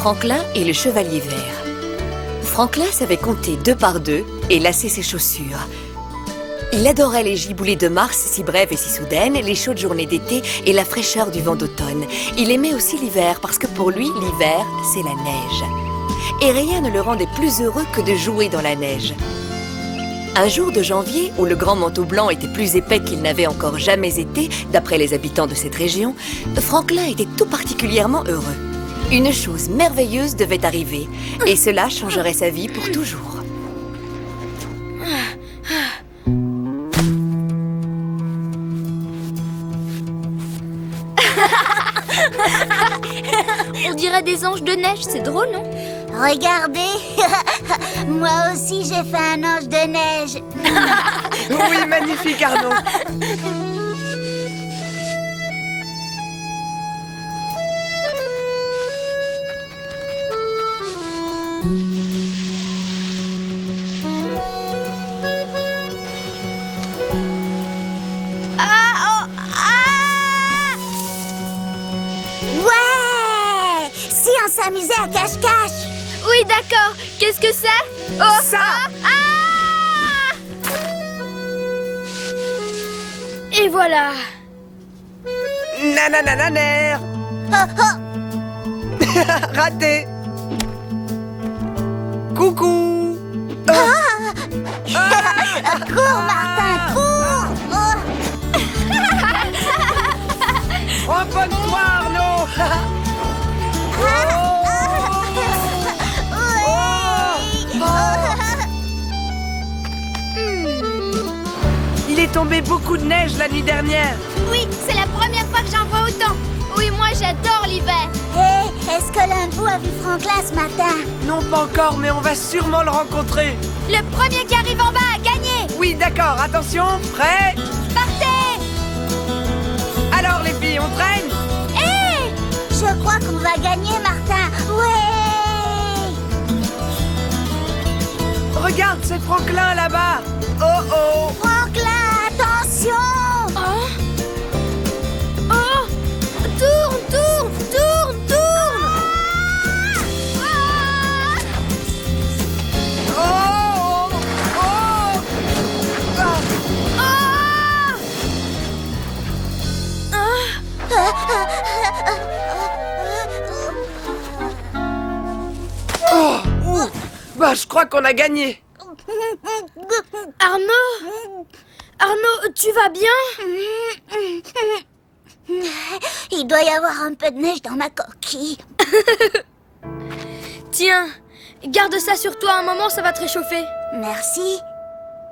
Franklin et le chevalier vert. Franklin savait compter 2 par 2 et lasser ses chaussures. Il adorait les giboulées de mars si brèves et si soudaines, les chaudes journées d'été et la fraîcheur du vent d'automne. Il aimait aussi l'hiver parce que pour lui, l'hiver, c'est la neige. Et rien ne le rendait plus heureux que de jouer dans la neige. Un jour de janvier, où le grand manteau blanc était plus épais qu'il n'avait encore jamais été, d'après les habitants de cette région, Franklin était tout particulièrement heureux. Une chose merveilleuse devait arriver, et cela changerait sa vie pour toujours. On dirait des anges de neige, c'est drôle, non? Regardez, moi aussi j'ai fait un ange de neige. Oui, magnifique Arnaud. Ouais! Si on s'amusait à cache-cache. Oui, d'accord. Qu'est-ce que c'est? Oh, Ça! Et voilà. Nananananer. Oh, oh. Raté. Coucou. Cours, Martin, cours. Oh. Remponne-toi, Arnaud. Il est tombé beaucoup de neige la nuit dernière. Oui, c'est la première fois que j'en vois autant. Oui, moi j'adore l'hiver. Hé, est-ce que l'un de vous a vu Franklin ce matin? Non, pas encore, mais on va sûrement le rencontrer. Le premier qui arrive en bas a gagné. Oui, d'accord, attention, prêt? Partez. Alors les filles, on traîne? Hé! Je crois qu'on va gagner, Martin. Ouais! Regarde, c'est Franklin là-bas. Oh oh. Franklin, attention! Oh! Oh! Tourne, tourne, tourne, tourne! Oh oh. Oh, ouh. Bah, je crois qu'on a gagné. Arnaud! Arnaud, tu vas bien? Il doit y avoir un peu de neige dans ma coquille. Tiens, garde ça sur toi un moment, ça va te réchauffer. Merci.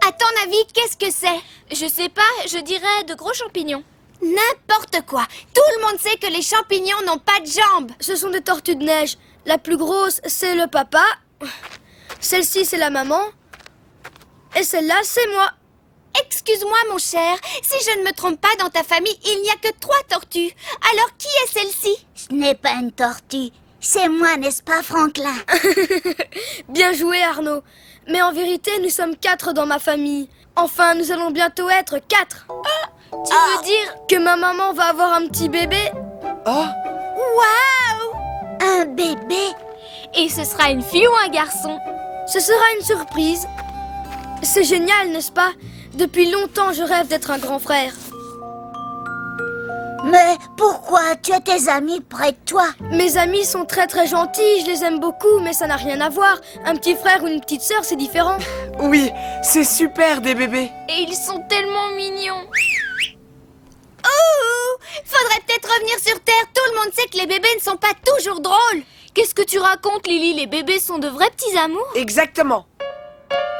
À ton avis, qu'est-ce que c'est? Je sais pas, je dirais de gros champignons. N'importe quoi! Tout le monde sait que les champignons n'ont pas de jambes! Ce sont des tortues de neige. La plus grosse, c'est le papa. Celle-ci, c'est la maman. Et celle-là, c'est moi. Excuse-moi, mon cher. Si je ne me trompe pas, dans ta famille, il n'y a que 3 tortues. Alors, qui est celle-ci? Ce n'est pas une tortue. C'est moi, n'est-ce pas, Franklin? Bien joué, Arnaud. Mais en vérité, nous sommes 4 dans ma famille. Enfin, nous allons bientôt être 4. Tu veux dire que ma maman va avoir un petit bébé? Oh. Waouh! Un bébé? Et ce sera une fille ou un garçon? Ce sera une surprise. C'est génial, n'est-ce pas? Depuis longtemps, je rêve d'être un grand frère. Mais pourquoi? Tu as tes amis près de toi. Mes amis sont très très gentils, je les aime beaucoup, mais ça n'a rien à voir. Un petit frère ou une petite sœur, c'est différent. Oui, c'est super des bébés. Et ils sont tellement mignons. Oh! Faudrait peut-être revenir sur Terre. Tout le monde sait que les bébés ne sont pas toujours drôles. Qu'est-ce que tu racontes, Lily? Les bébés sont de vrais petits amours. Exactement.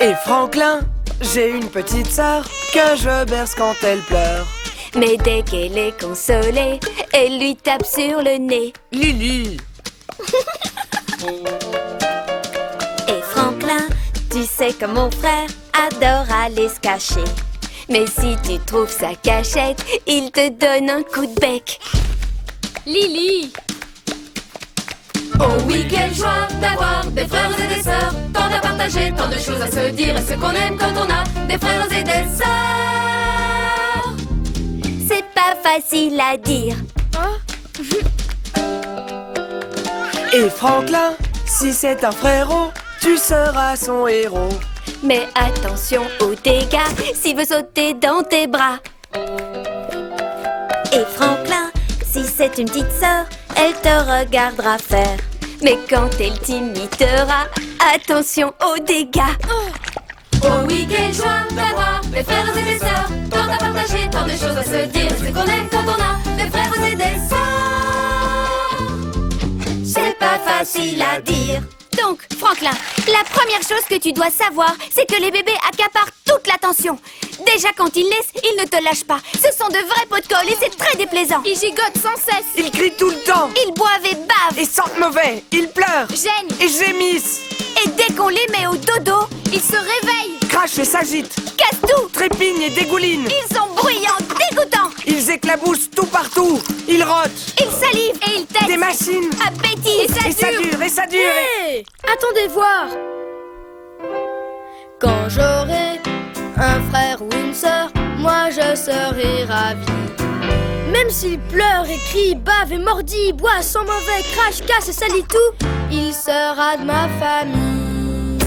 Et Franklin, j'ai une petite sœur que je berce quand elle pleure. Mais dès qu'elle est consolée, elle lui tape sur le nez. Lily. Et Franklin, tu sais comme mon frère, adore aller se cacher. Mais si tu trouves sa cachette, il te donne un coup de bec. Lily! Oh oui, quelle joie d'avoir des frères et des sœurs. Tant à partager, tant de choses à se dire. Et ce qu'on aime quand on a des frères et des sœurs. C'est pas facile à dire. Et Franklin, si c'est un frérot, tu seras son héros. Mais attention aux dégâts s'il veut sauter dans tes bras. Et Franklin, si c'est une petite sœur, elle te regardera faire. Mais quand elle t'imitera, attention aux dégâts. Oh oui, quelle joie d'avoir des frères et des sœurs, tant à partager, tant de choses à se dire, ce qu'on aime quand on a des frères et des sœurs. C'est pas facile à dire. Donc, Franklin, la première chose que tu dois savoir, c'est que les bébés accaparent toute l'attention. Déjà, quand ils naissent, ils ne te lâchent pas. Ce sont de vrais pots de colle et c'est très déplaisant. Ils gigotent sans cesse, Ils crient tout le temps Ils boivent et bavent, et sentent mauvais. Ils pleurent gênent, et gémissent, et dès qu'on les met au dodo, ils se réveillent, crachent et s'agitent, cassent tout. trépignent et dégoulinent. Ils sont bruyants, dégoûtants. Ils éclaboussent tout partout. Ils rotent. Ils salivent et ils têtent. Des machines. Appétit. Et ça dure, et ça dure. Hé, attendez voir. Quand j'aurai un frère ou une sœur, moi je serai ravi. Même s'il pleure et crie, bave et mordit, boit, sent mauvais, crache, casse et salit tout, il sera de ma famille.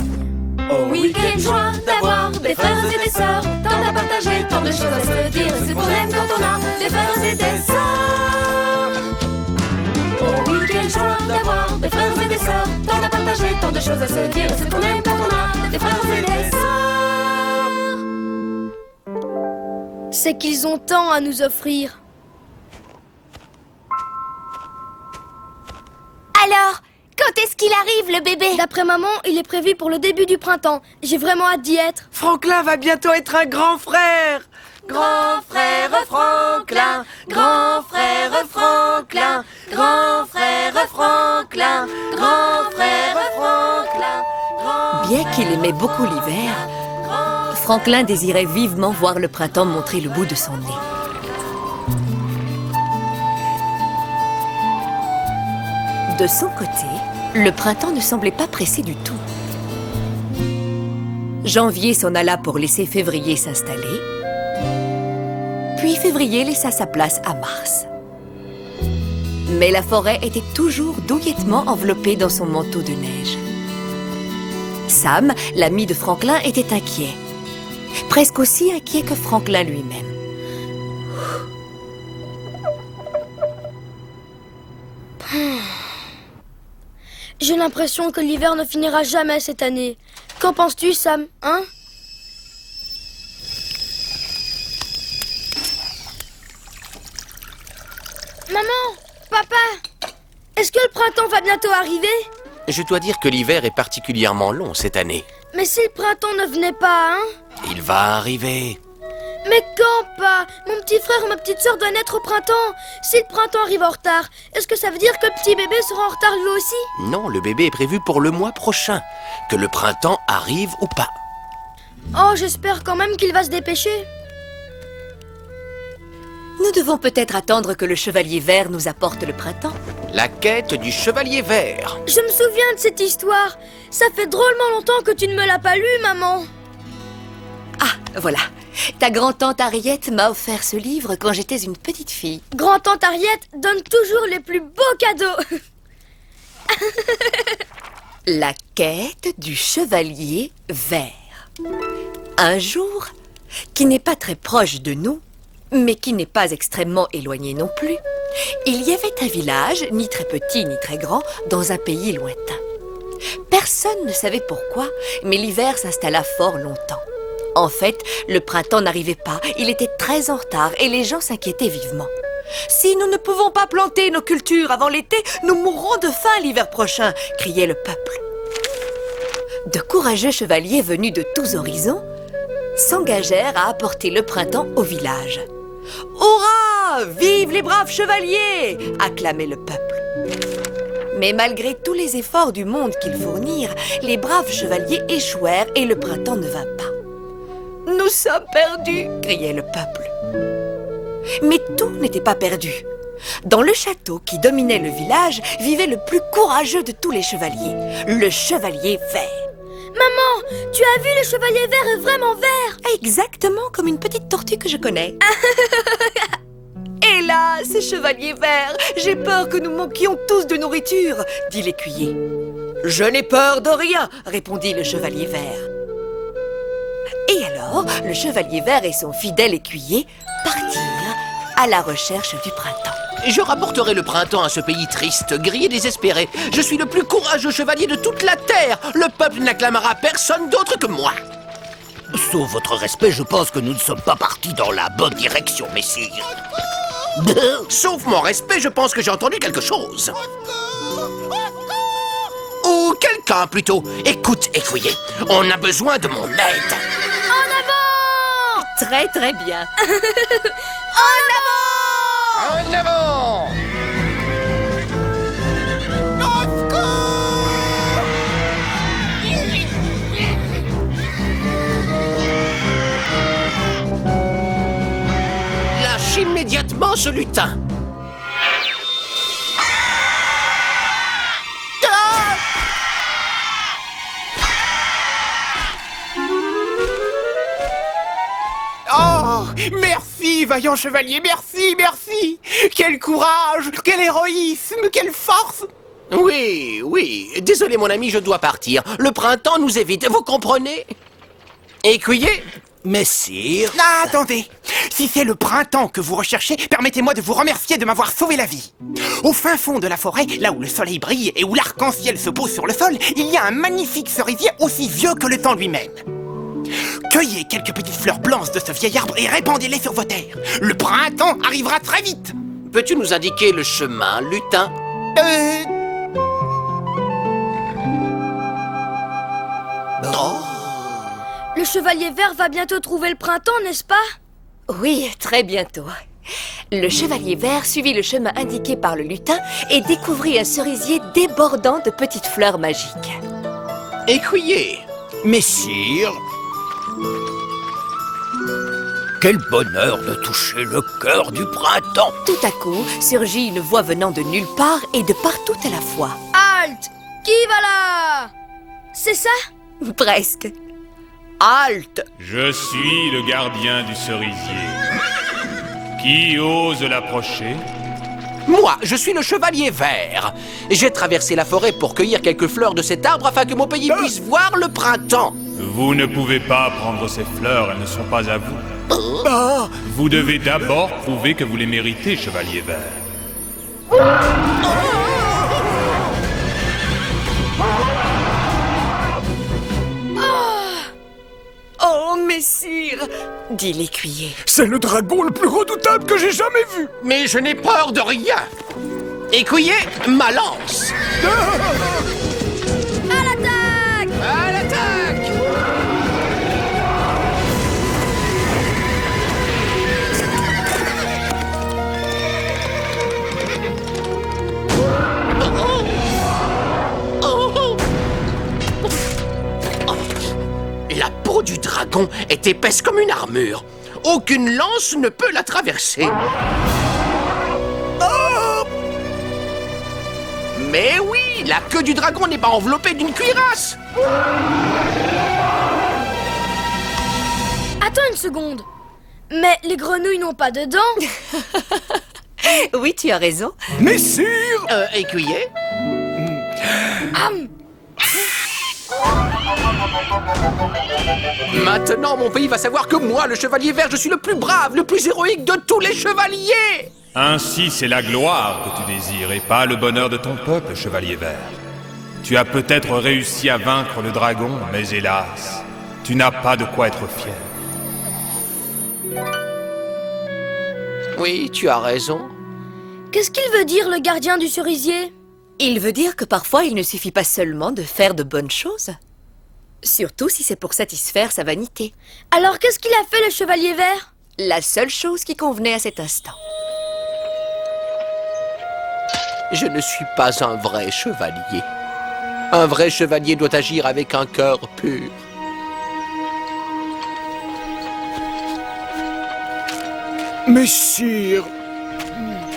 oh oui, quelle joie d'avoir des frères et des sœurs, tant à partager, tant de choses à se dire, ce qu'on aime quand on a des frères et des sœurs. Oh oui, quelle joie d'avoir des frères et des sœurs, tant à partager, tant de choses à se dire, ce qu'on aime quand on a des frères et des sœurs. C'est qu'ils ont tant à nous offrir. Alors, quand est-ce qu'il arrive, le bébé? D'après maman, il est prévu pour le début du printemps. J'ai vraiment hâte d'y être. Franklin va bientôt être un grand frère. Grand frère Franklin, grand frère Franklin, grand frère Franklin, grand frère Franklin. Bien qu'il aimait beaucoup l'hiver, Franklin désirait vivement voir le printemps montrer le bout de son nez. De son côté, le printemps ne semblait pas pressé du tout. Janvier s'en alla pour laisser février s'installer, puis février laissa sa place à mars. Mais la forêt était toujours douillettement enveloppée dans son manteau de neige. Sam, l'ami de Franklin, était inquiet. Presque aussi inquiet que Franklin lui-même. J'ai l'impression que l'hiver ne finira jamais cette année. Qu'en penses-tu, Sam, hein? Maman! Papa! Est-ce que le printemps va bientôt arriver? Je dois dire que l'hiver est particulièrement long cette année. Mais si le printemps ne venait pas, hein? Il va arriver. Mais quand pas? Mon petit frère ou ma petite sœur doivent naître au printemps. Si le printemps arrive en retard, est-ce que ça veut dire que le petit bébé sera en retard lui aussi? Non, le bébé est prévu pour le mois prochain. Que le printemps arrive ou pas. Oh, j'espère quand même qu'il va se dépêcher. Nous devons peut-être attendre que le chevalier vert nous apporte le printemps. La quête du chevalier vert. Je me souviens de cette histoire. Ça fait drôlement longtemps que tu ne me l'as pas lue, maman. Ah, voilà. Ta grand-tante Harriet m'a offert ce livre quand j'étais une petite fille. Grand-tante Harriet donne toujours les plus beaux cadeaux. La quête du chevalier vert. Un jour, qui n'est pas très proche de nous, mais qui n'est pas extrêmement éloigné non plus, il y avait un village, ni très petit ni très grand, dans un pays lointain. Personne ne savait pourquoi, mais l'hiver s'installa fort longtemps. En fait, le printemps n'arrivait pas, il était très en retard et les gens s'inquiétaient vivement. Si nous ne pouvons pas planter nos cultures avant l'été, nous mourrons de faim l'hiver prochain, criait le peuple. De courageux chevaliers venus de tous horizons s'engagèrent à apporter le printemps au village. « Hurrah! Vive les braves chevaliers !» acclamait le peuple. Mais malgré tous les efforts du monde qu'ils fournirent, les braves chevaliers échouèrent et le printemps ne vint pas. « Nous sommes perdus !» criait le peuple. Mais tout n'était pas perdu. Dans le château qui dominait le village vivait le plus courageux de tous les chevaliers, le chevalier vert. Maman, tu as vu, le chevalier vert est vraiment vert. Exactement comme une petite tortue que je connais. Et là, hélas, chevalier vert, j'ai peur que nous manquions tous de nourriture, dit l'écuyer. Je n'ai peur de rien, répondit le chevalier vert. Et alors, le chevalier vert et son fidèle écuyer partirent à la recherche du printemps. Je rapporterai le printemps à ce pays triste, gris et désespéré. Je suis le plus courageux chevalier de toute la terre. Le peuple n'acclamera personne d'autre que moi. Sauf votre respect, je pense que nous ne sommes pas partis dans la bonne direction, messire. Sauf mon respect, je pense que j'ai entendu quelque chose. Ou quelqu'un, plutôt. Écoute, écuyer, on a besoin de mon aide. En avant! Très très bien. En avant! Lâche immédiatement ce lutin. Oh, merci, vaillant chevalier, merci, merci. Quel courage, quel héroïsme, quelle force. Oui, oui. Désolé, mon ami, je dois partir. Le printemps nous évite, vous comprenez? Écuyer? Messire... Ah, attendez. Si c'est le printemps que vous recherchez, permettez-moi de vous remercier de m'avoir sauvé la vie. Au fin fond de la forêt, là où le soleil brille et où l'arc-en-ciel se pose sur le sol, il y a un magnifique cerisier aussi vieux que le temps lui-même. Cueillez quelques petites fleurs blanches de ce vieil arbre et répandez-les sur vos terres. Le printemps arrivera très vite. Peux-tu nous indiquer le chemin, lutin? Oh. Le chevalier vert va bientôt trouver le printemps, n'est-ce pas? Oui, très bientôt. Le chevalier vert suivit le chemin indiqué par le lutin et découvrit un cerisier débordant de petites fleurs magiques. Écuyer? Messire... Quel bonheur de toucher le cœur du printemps! Tout à coup, surgit une voix venant de nulle part et de partout à la fois. Halte! Qui va là? C'est ça? Presque. Halte! Je suis le gardien du cerisier. Qui ose l'approcher? Moi, je suis le chevalier vert. J'ai traversé la forêt pour cueillir quelques fleurs de cet arbre afin que mon pays puisse voir le printemps. Vous ne pouvez pas prendre ces fleurs, elles ne sont pas à vous. Vous devez d'abord prouver que vous les méritez, chevalier vert. Oh, messire, dit l'écuyer. C'est le dragon le plus redoutable que j'ai jamais vu. Mais je n'ai peur de rien. Écuyer, ma lance. À l'attaque! À l'attaque! La peau du dragon est épaisse comme une armure. Aucune lance ne peut la traverser. Mais oui, la queue du dragon n'est pas enveloppée d'une cuirasse. Attends une seconde. Mais les grenouilles n'ont pas de dents. Oui, tu as raison. Messire! Écuyer? Maintenant, mon pays va savoir que moi, le chevalier vert, je suis le plus brave, le plus héroïque de tous les chevaliers. Ainsi, c'est la gloire que tu désires et pas le bonheur de ton peuple, chevalier vert. Tu as peut-être réussi à vaincre le dragon, mais hélas, tu n'as pas de quoi être fier. Oui, tu as raison. Qu'est-ce qu'il veut dire, le gardien du cerisier? Il veut dire que parfois il ne suffit pas seulement de faire de bonnes choses. Surtout si c'est pour satisfaire sa vanité. Alors qu'est-ce qu'il a fait, le chevalier vert? La seule chose qui convenait à cet instant. Je ne suis pas un vrai chevalier. Un vrai chevalier doit agir avec un cœur pur. Messire!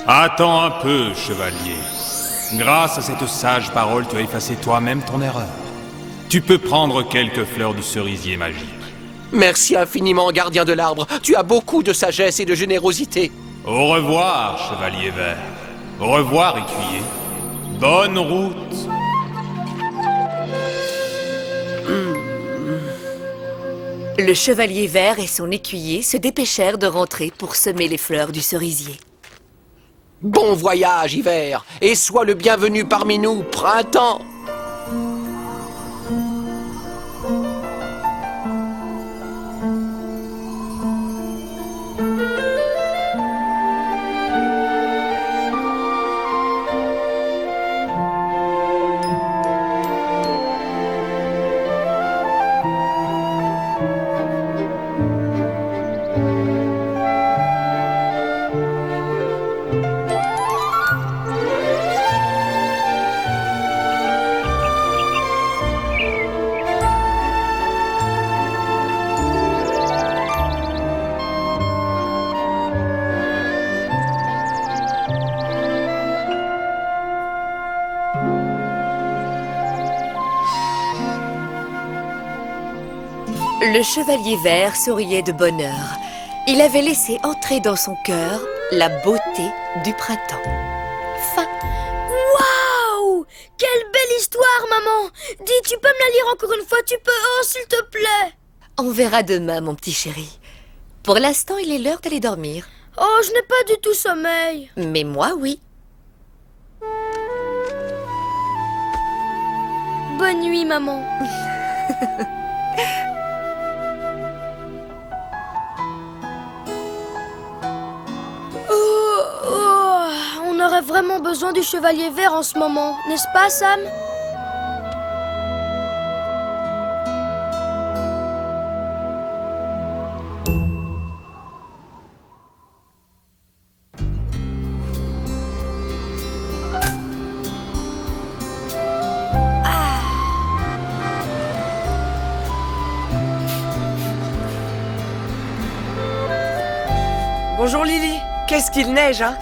Attends un peu, chevalier. Grâce à cette sage parole, tu as effacé toi-même ton erreur. Tu peux prendre quelques fleurs du cerisier magique. Merci infiniment, gardien de l'arbre. Tu as beaucoup de sagesse et de générosité. Au revoir, chevalier vert. Au revoir, écuyer. Bonne route. Le chevalier vert et son écuyer se dépêchèrent de rentrer pour semer les fleurs du cerisier. Bon voyage, hiver, et sois le bienvenu parmi nous, printemps. Le chevalier vert souriait de bonheur. Il avait laissé entrer dans son cœur la beauté du printemps. Fin. Waouh! Quelle belle histoire, maman! Dis, tu peux me la lire encore une fois, tu peux? Oh, s'il te plaît! On verra demain, mon petit chéri. Pour l'instant, il est l'heure d'aller dormir. Oh, je n'ai pas du tout sommeil. Mais moi, oui. Bonne nuit, maman. On aurait vraiment besoin du chevalier vert en ce moment, n'est-ce pas, Sam? Bonjour Lily. Qu'est-ce qu'il neige, hein?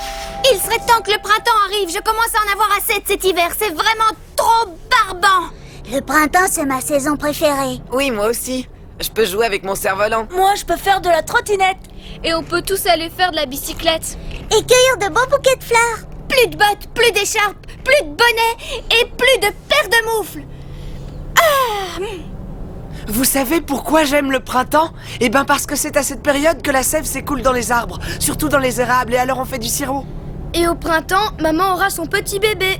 Il serait temps que le printemps arrive. Je commence à en avoir assez de cet hiver. C'est vraiment trop barbant. Le printemps, c'est ma saison préférée. Oui, moi aussi. Je peux jouer avec mon cerf-volant. Moi, je peux faire de la trottinette. Et on peut tous aller faire de la bicyclette. Et cueillir de beaux bouquets de fleurs. Plus de bottes, plus d'écharpes, plus de bonnets et plus de paires de moufles. Vous savez pourquoi j'aime le printemps? Eh ben parce que c'est à cette période que la sève s'écoule dans les arbres, surtout dans les érables, et alors on fait du sirop. Et au printemps, maman aura son petit bébé.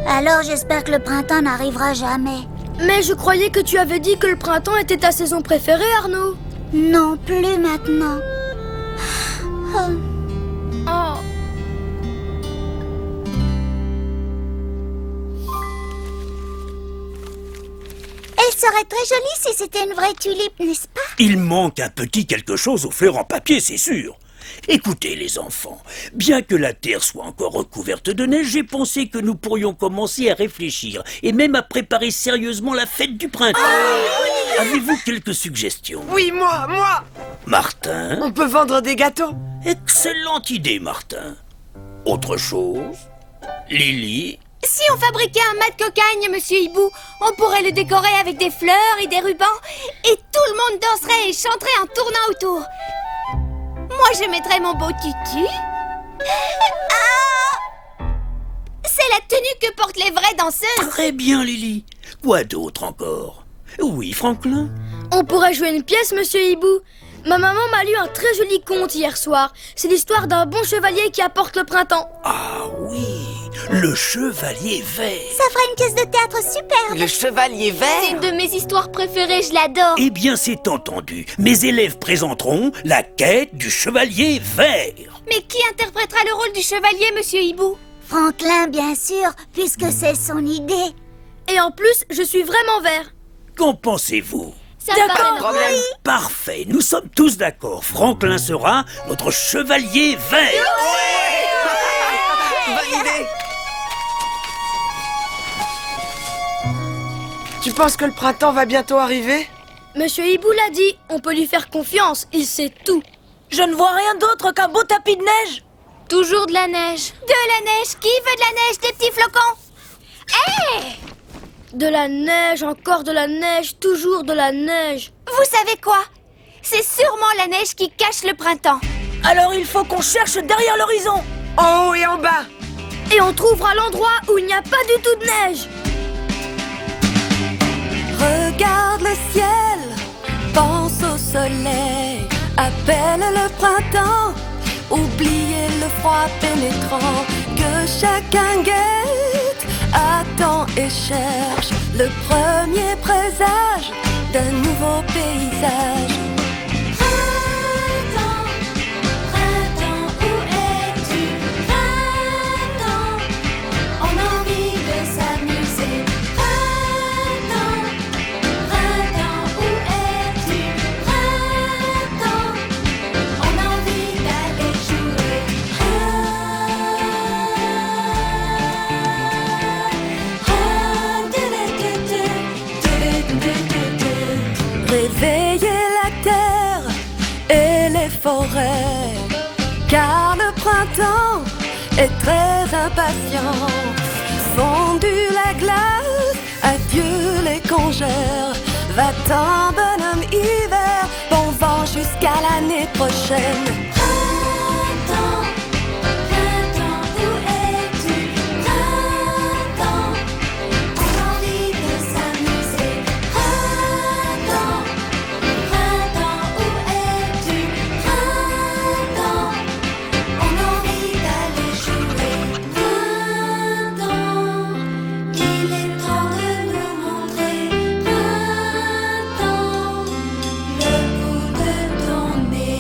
Alors j'espère que le printemps n'arrivera jamais. Mais je croyais que tu avais dit que le printemps était ta saison préférée, Arnaud. Non, plus maintenant. Oh. Elle serait très jolie si c'était une vraie tulipe, n'est-ce pas? Il manque un petit quelque chose aux fleurs en papier, c'est sûr. Écoutez les enfants, bien que la terre soit encore recouverte de neige, j'ai pensé que nous pourrions commencer à réfléchir et même à préparer sérieusement la fête du printemps. Avez-vous quelques suggestions? Oui, moi. Martin? On peut vendre des gâteaux. Excellente idée, Martin. Autre chose? Lily? Si on fabriquait un mât de cocagne, monsieur Hibou, on pourrait le décorer avec des fleurs et des rubans, et tout le monde danserait et chanterait en tournant autour. Moi, je mettrais mon beau tutu. C'est la tenue que portent les vraies danseuses. Très bien, Lily. Quoi d'autre encore? Oui, Franklin? On pourrait jouer une pièce, monsieur Hibou. Ma maman m'a lu un très joli conte hier soir. C'est l'histoire d'un bon chevalier qui apporte le printemps. Ah oui, le chevalier vert. Ça fera une pièce de théâtre superbe. Le chevalier C'est vert. une de mes histoires préférées, je l'adore. Eh bien, c'est entendu. Mes élèves présenteront la quête du chevalier vert. Mais qui interprétera le rôle du chevalier, monsieur Hibou? Franklin, bien sûr, puisque c'est son idée. Et en plus, je suis vraiment vert. Qu'en pensez-vous? Ça me Pas paraît de problème. Parfait, nous sommes tous d'accord. Franklin sera notre chevalier vert. Bonne idée. Tu penses que le printemps va bientôt arriver? Monsieur Hibou l'a dit, on peut lui faire confiance, il sait tout. Je ne vois rien d'autre qu'un beau tapis de neige. Toujours de la neige. De la neige. Qui veut de la neige, des petits flocons? Hé! De la neige, encore de la neige, toujours de la neige. Vous savez quoi? C'est sûrement la neige qui cache le printemps. Alors il faut qu'on cherche derrière l'horizon. En haut et en bas. Et on trouvera l'endroit où il n'y a pas du tout de neige. Regarde le ciel, pense au soleil, appelle le printemps, oubliez le froid pénétrant que chacun guette, attend et cherche le premier présage d'un nouveau paysage. Printemps, printemps, où es-tu? Printemps, on a envie de s'amuser. Printemps, printemps, où es-tu? Printemps, on a envie d'aller jouer. Réveillez la terre et les forêts, car le printemps est très impatient. Fondu la glace, adieu les congères, va-t'en bonhomme hiver, bon vent jusqu'à l'année prochaine. Printemps, printemps, où es-tu? Printemps, on a envie de s'amuser. Printemps, printemps, où es-tu? Printemps, on a envie d'aller jouer. Printemps, il est temps de nous montrer. Printemps, le bout de ton nez.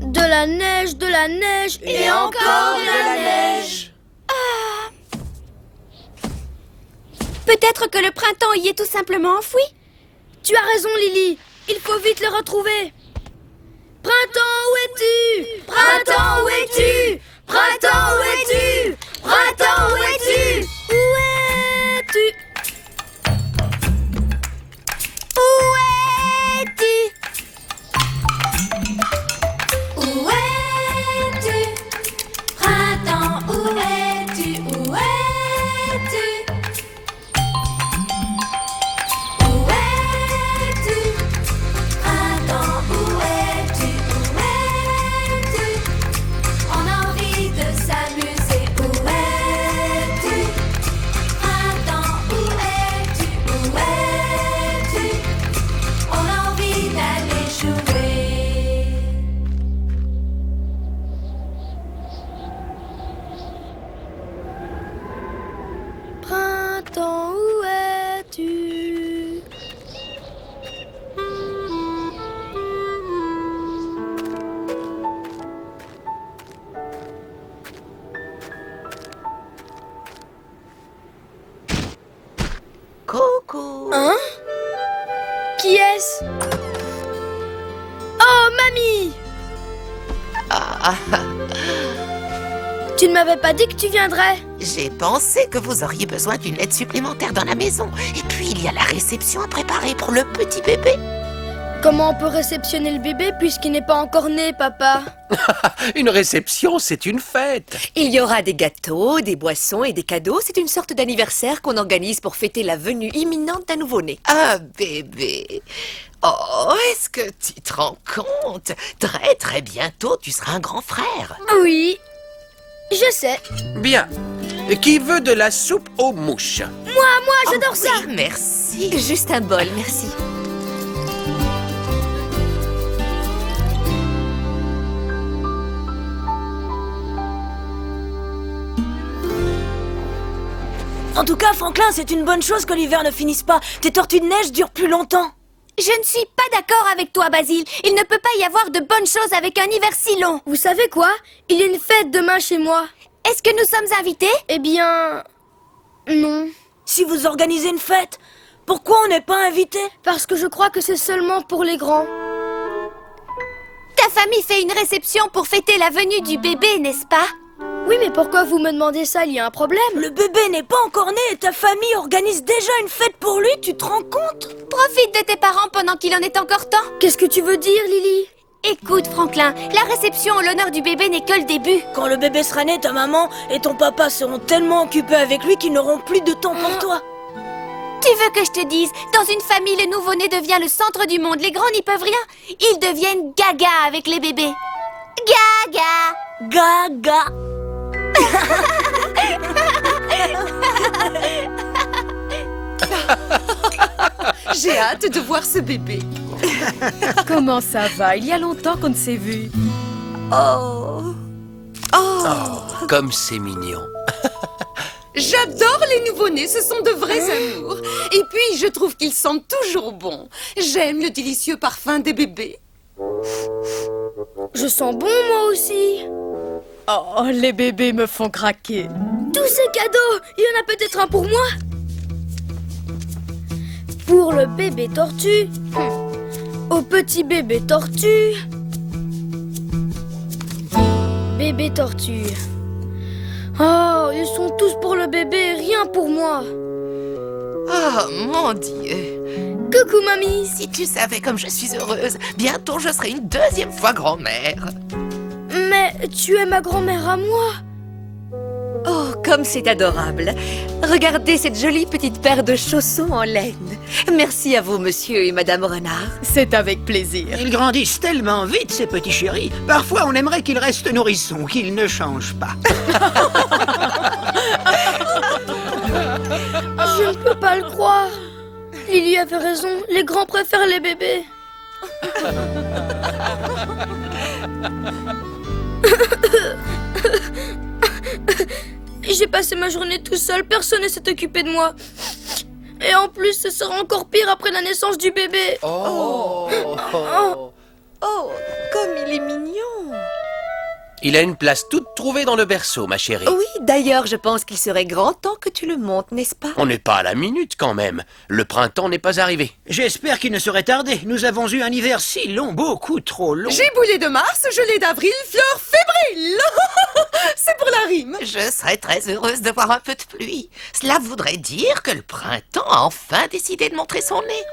De la neige et encore de la neige. Peut-être que le printemps y est tout simplement enfoui. Tu as raison, Lily. Il faut vite le retrouver. Printemps, où es-tu? Printemps, où es-tu? Printemps, où es-tu? Printemps, où es-tu? Où es-tu? Où es-tu? Où es-tu? Printemps, où es-tu? Où es-tu? Où es-tu? Printemps, où es-tu? Où es-tu? On a envie de s'amuser. Où es-tu? Printemps, où es-tu? Où es-tu? On a envie d'aller jouer. Printemps, où es-tu? Coucou. Hein? Qui est-ce? Oh, mamie! Tu ne m'avais pas dit que tu viendrais. J'ai pensé que vous auriez besoin d'une aide supplémentaire dans la maison. Et puis, il y a la réception à préparer pour le petit bébé. Comment on peut réceptionner le bébé puisqu'il n'est pas encore né, papa? Une réception, c'est une fête. Il y aura des gâteaux, des boissons et des cadeaux. C'est une sorte d'anniversaire qu'on organise pour fêter la venue imminente d'un nouveau-né. Un bébé. Oh, est-ce que tu te rends compte? Très, très bientôt, tu seras un grand frère. Oui, je sais. Bien. Qui veut de la soupe aux mouches? Moi, j'adore ça. Oui, merci. Juste un bol, merci. En tout cas, Franklin, c'est une bonne chose que l'hiver ne finisse pas. Tes tortues de neige durent plus longtemps. Je ne suis pas d'accord avec toi, Basile. Il ne peut pas y avoir de bonnes choses avec un hiver si long. Vous savez quoi? Il y a une fête demain chez moi. Est-ce que nous sommes invités? Eh bien... non. Si vous organisez une fête, pourquoi on n'est pas invité? Parce que je crois que c'est seulement pour les grands. Ta famille fait une réception pour fêter la venue du bébé, n'est-ce pas? Oui, mais pourquoi vous me demandez ça? Il y a un problème. Le bébé n'est pas encore né et ta famille organise déjà une fête pour lui, tu te rends compte? Profite de tes parents pendant qu'il en est encore temps. Qu'est-ce que tu veux dire, Lily? Écoute, Franklin, la réception en l'honneur du bébé n'est que le début. Quand le bébé sera né, ta maman et ton papa seront tellement occupés avec lui qu'ils n'auront plus de temps pour toi. Tu veux que je te dise, dans une famille, le nouveau-né devient le centre du monde. Les grands n'y peuvent rien. Ils deviennent gaga avec les bébés. Gaga. Gaga. J'ai hâte de voir ce bébé. Comment ça va? Il y a longtemps qu'on ne s'est vu. Oh. Oh, comme c'est mignon. J'adore les nouveau-nés, ce sont de vrais amours. Et puis, je trouve qu'ils sentent toujours bon. J'aime le délicieux parfum des bébés. Je sens bon, moi aussi. Oh, les bébés me font craquer. Tous ces cadeaux, il y en a peut-être un pour moi. Pour le bébé tortue. Au petit bébé tortue. Bébé tortue. Oh, ils sont tous pour le bébé, rien pour moi. Oh, mon Dieu. Coucou, mamie. Si tu savais comme je suis heureuse, bientôt je serai une deuxième fois grand-mère. Mais tu es ma grand-mère à moi. Oh, comme c'est adorable. Regardez cette jolie petite paire de chaussons en laine. Merci à vous, monsieur et madame Renard. C'est avec plaisir. Ils grandissent tellement vite, ces petits chéris. Parfois, on aimerait qu'ils restent nourrissons, qu'ils ne changent pas. Je ne peux pas le croire. Lily avait raison, les grands préfèrent les bébés. J'ai passé ma journée tout seul, personne ne s'est occupé de moi. Et en plus, ce sera encore pire après la naissance du bébé. Oh, Comme il est mignon. Il a une place toute trouvée dans le berceau, ma chérie. Oui, d'ailleurs, je pense qu'il serait grand temps que tu le montes, n'est-ce pas? On n'est pas à la minute quand même. Le printemps n'est pas arrivé. J'espère qu'il ne serait tardé. Nous avons eu un hiver si long, beaucoup trop long. Giboulet de mars, gelée d'avril, fleurs fébriles. C'est pour la rime. Je serais très heureuse de voir un peu de pluie. Cela voudrait dire que le printemps a enfin décidé de montrer son nez.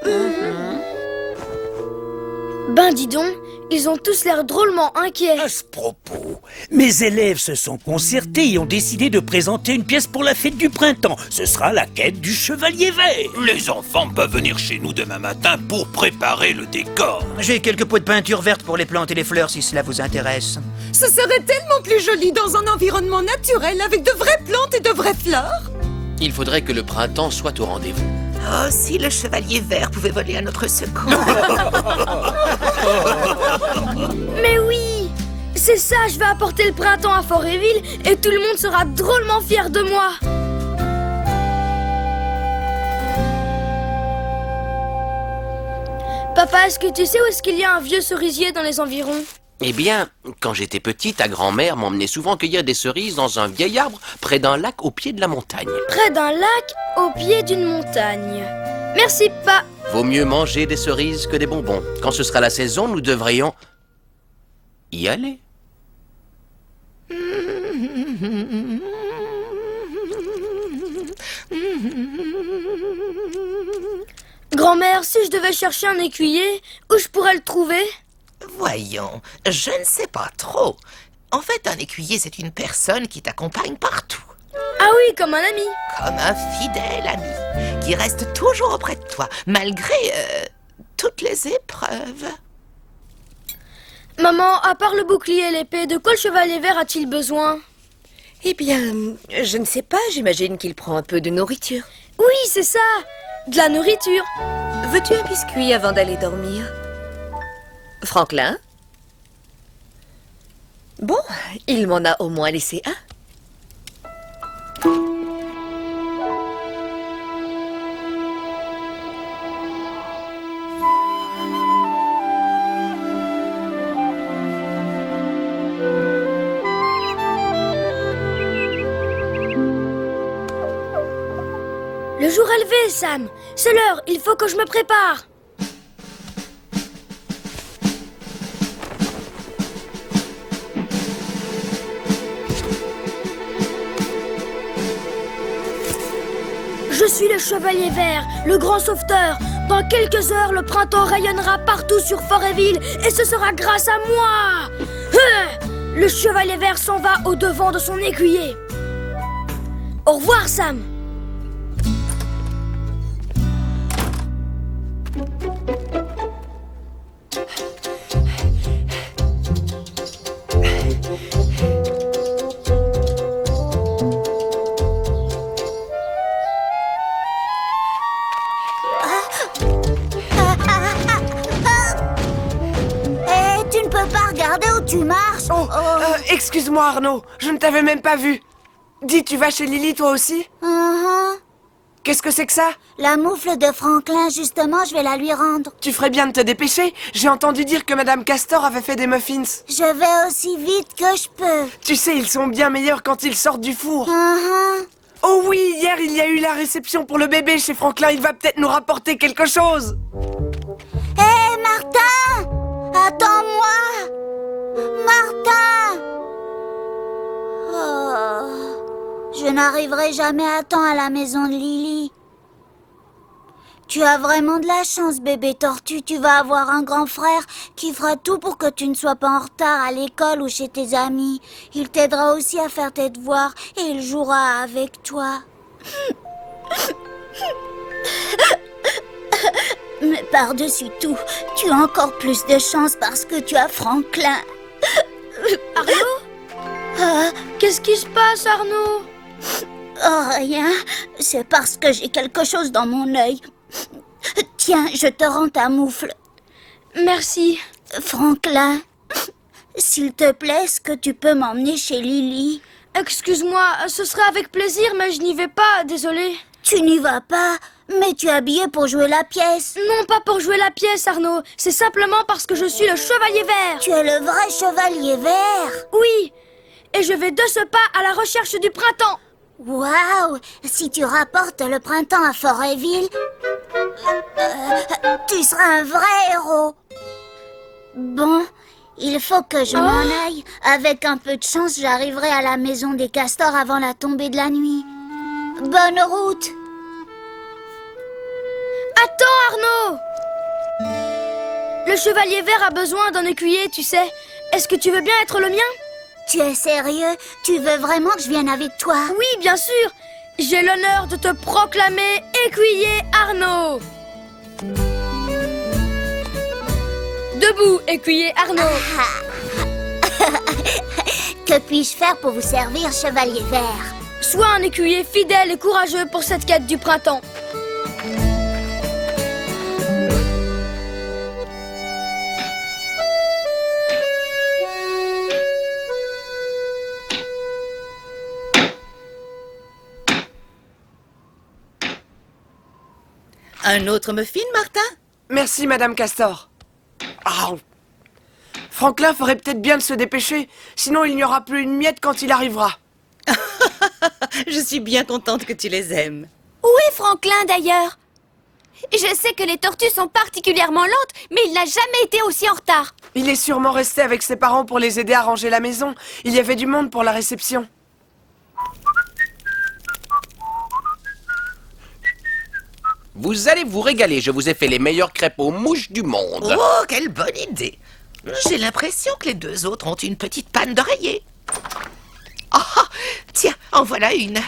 Ben dis donc, ils ont tous l'air drôlement inquiets. À ce propos, mes élèves se sont concertés et ont décidé de présenter une pièce pour la fête du printemps. Ce sera la quête du chevalier vert. Les enfants peuvent venir chez nous demain matin pour préparer le décor. J'ai quelques pots de peinture verte pour les plantes et les fleurs, si cela vous intéresse. Ce serait tellement plus joli dans un environnement naturel avec de vraies plantes et de vraies fleurs. Il faudrait que le printemps soit au rendez-vous. Oh, si le chevalier vert pouvait voler à notre secours. Mais oui, c'est ça, je vais apporter le printemps à Forêtville et tout le monde sera drôlement fier de moi. Papa, est-ce que tu sais où est-ce qu'il y a un vieux cerisier dans les environs? Eh bien, quand j'étais petit, ta grand-mère m'emmenait souvent cueillir des cerises dans un vieil arbre près d'un lac au pied de la montagne. Près d'un lac, au pied d'une montagne. Merci, Pa. Vaut mieux manger des cerises que des bonbons. Quand ce sera la saison, nous devrions y aller. Grand-mère, si je devais chercher un écuyer, où je pourrais le trouver? Voyons, je ne sais pas trop. En fait, un écuyer, c'est une personne qui t'accompagne partout. Ah oui, comme un ami. Comme un fidèle ami, qui reste toujours auprès de toi, malgré toutes les épreuves. Maman, à part le bouclier et l'épée, de quoi le chevalier vert a-t-il besoin? Eh bien, je ne sais pas, j'imagine qu'il prend un peu de nourriture. Oui, c'est ça, de la nourriture. Veux-tu un biscuit avant d'aller dormir? Franklin? Bon, il m'en a au moins laissé un. Le jour est levé, Sam. C'est l'heure, il faut que je me prépare. Je suis le chevalier vert, le grand sauveteur. Dans quelques heures, le printemps rayonnera partout sur Foréville et ce sera grâce à moi. Le chevalier vert s'en va au devant de son écuyer. Au revoir, Sam. Tu ne peux pas regarder où tu marches. Excuse-moi Arnaud, je ne t'avais même pas vu. Dis, tu vas chez Lily toi aussi? Qu'est-ce que c'est que ça? La moufle de Franklin, justement, je vais la lui rendre. Tu ferais bien de te dépêcher. J'ai entendu dire que Madame Castor avait fait des muffins. Je vais aussi vite que je peux. Tu sais, ils sont bien meilleurs quand ils sortent du four. Oh oui, hier il y a eu la réception pour le bébé chez Franklin. Il va peut-être nous rapporter quelque chose. Hé, Martin! Attends-moi! Martin! Je n'arriverai jamais à temps à la maison de Lily. Tu as vraiment de la chance, bébé tortue. Tu vas avoir un grand frère qui fera tout pour que tu ne sois pas en retard à l'école ou chez tes amis. Il t'aidera aussi à faire tes devoirs et il jouera avec toi. Mais par-dessus tout, tu as encore plus de chance parce que tu as Franklin. Arnaud? Qu'est-ce qui se passe, Arnaud? Oh, rien. C'est parce que j'ai quelque chose dans mon œil. Tiens, je te rends ta moufle. Merci. Franklin, s'il te plaît, est-ce que tu peux m'emmener chez Lily? Excuse-moi, ce serait avec plaisir, mais je n'y vais pas, désolé. Tu n'y vas pas? Mais tu es habillé pour jouer la pièce. Non, pas pour jouer la pièce, Arnaud. C'est simplement parce que je suis le chevalier vert. Tu es le vrai chevalier vert? Oui. Et je vais de ce pas à la recherche du printemps. Waouh! Si tu rapportes le printemps à Foréville, tu seras un vrai héros. Bon, il faut que je m'en aille. Avec un peu de chance, j'arriverai à la maison des castors avant la tombée de la nuit. Bonne route! Attends, Arnaud! Le chevalier vert a besoin d'un écuyer, tu sais. Est-ce que tu veux bien être le mien? Tu es sérieux? Tu veux vraiment que je vienne avec toi? Oui, bien sûr! J'ai l'honneur de te proclamer écuyer Arnaud! Debout, écuyer Arnaud! Que puis-je faire pour vous servir, chevalier vert? Sois un écuyer fidèle et courageux pour cette quête du printemps. Un autre muffin, Martin? Merci, Madame Castor. Franklin ferait peut-être bien de se dépêcher, sinon il n'y aura plus une miette quand il arrivera. Je suis bien contente que tu les aimes. Où est Franklin, d'ailleurs? Je sais que les tortues sont particulièrement lentes, mais il n'a jamais été aussi en retard. Il est sûrement resté avec ses parents pour les aider à ranger la maison. Il y avait du monde pour la réception. Vous allez vous régaler, je vous ai fait les meilleures crêpes aux mouches du monde. Oh, quelle bonne idée! J'ai l'impression que les deux autres ont une petite panne d'oreiller. Tiens, en voilà une.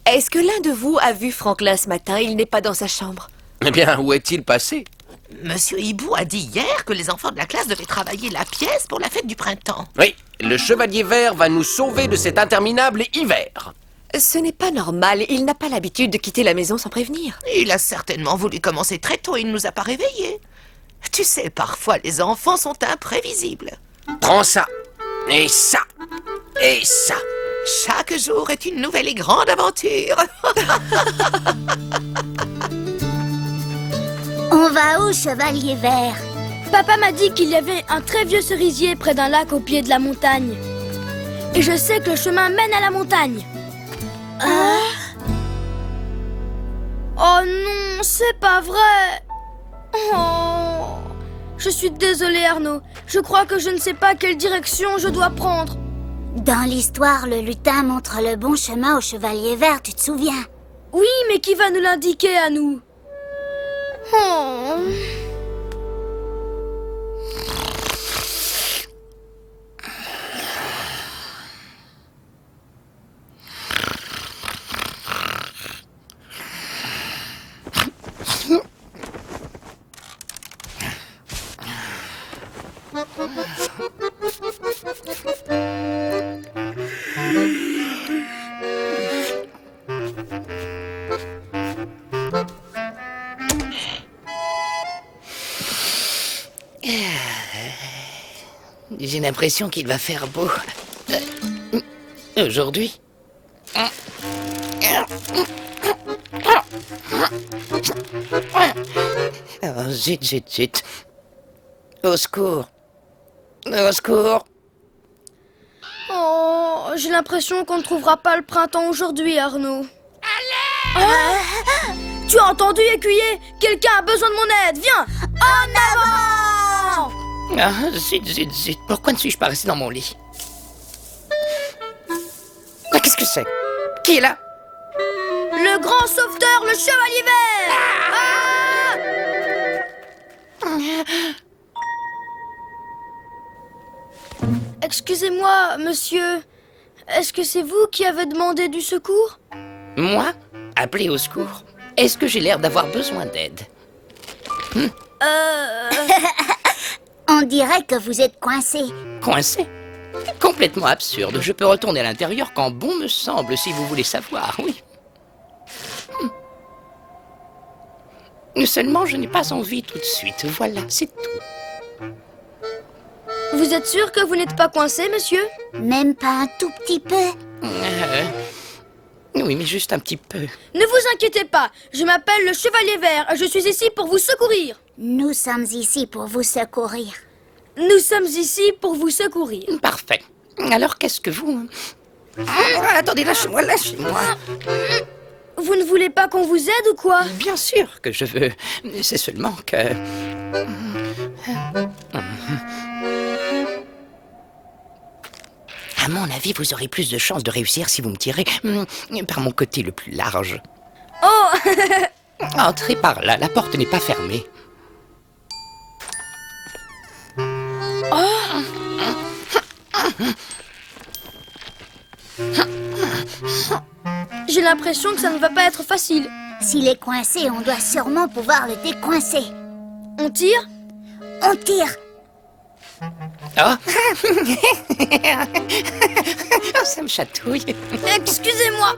Est-ce que l'un de vous a vu Franklin ce matin? Il n'est pas dans sa chambre. Eh bien, où est-il passé? Monsieur Hibou a dit hier que les enfants de la classe devaient travailler la pièce pour la fête du printemps. Oui, le chevalier vert va nous sauver de cet interminable hiver. Ce n'est pas normal, il n'a pas l'habitude de quitter la maison sans prévenir. Il a certainement voulu commencer très tôt et il ne nous a pas réveillés. Tu sais, parfois les enfants sont imprévisibles. Prends ça, et ça, et ça. Chaque jour est une nouvelle et grande aventure. On va où, chevalier vert? Papa m'a dit qu'il y avait un très vieux cerisier près d'un lac au pied de la montagne. Et je sais que le chemin mène à la montagne. Oh non, c'est pas vrai. Oh. Je suis désolée, Arnaud. Je crois que je ne sais pas quelle direction je dois prendre. Dans l'histoire, le lutin montre le bon chemin au chevalier vert, tu te souviens? Oui, mais qui va nous l'indiquer à nous? Oh. J'ai l'impression qu'il va faire beau. Aujourd'hui. Oh, zut, zut, zut. Au secours. Au secours. Oh, j'ai l'impression qu'on ne trouvera pas le printemps aujourd'hui, Arnaud. Allez! Tu as entendu, écuyer? Quelqu'un a besoin de mon aide, viens! En avant! Ah, zut, zut, zut. Pourquoi ne suis-je pas resté dans mon lit? Ah, qu'est-ce que c'est? Qui est là? Le grand sauveteur, le chevalier vert! Excusez-moi, monsieur. Est-ce que c'est vous qui avez demandé du secours? Moi? Appeler au secours? Est-ce que j'ai l'air d'avoir besoin d'aide? On dirait que vous êtes coincé. Coincé? Complètement absurde. Je peux retourner à l'intérieur quand bon me semble, si vous voulez savoir, oui. Seulement, je n'ai pas envie tout de suite. Voilà, c'est tout. Vous êtes sûr que vous n'êtes pas coincé, monsieur? Même pas un tout petit peu. Oui, mais juste un petit peu. Ne vous inquiétez pas, je m'appelle le Chevalier Vert et je suis ici pour vous secourir. Nous sommes ici pour vous secourir. Nous sommes ici pour vous secourir. Parfait. Alors, qu'est-ce que vous... attendez, lâchez-moi, lâchez-moi. Vous ne voulez pas qu'on vous aide ou quoi? Bien sûr que je veux. C'est seulement que... À mon avis, vous aurez plus de chances de réussir si vous me tirez par mon côté le plus large. Oh! Entrez par là, la porte n'est pas fermée. Oh! J'ai l'impression que ça ne va pas être facile. S'il est coincé, on doit sûrement pouvoir le décoincer. On tire? On tire. Oh. Oh, ça me chatouille. Excusez-moi.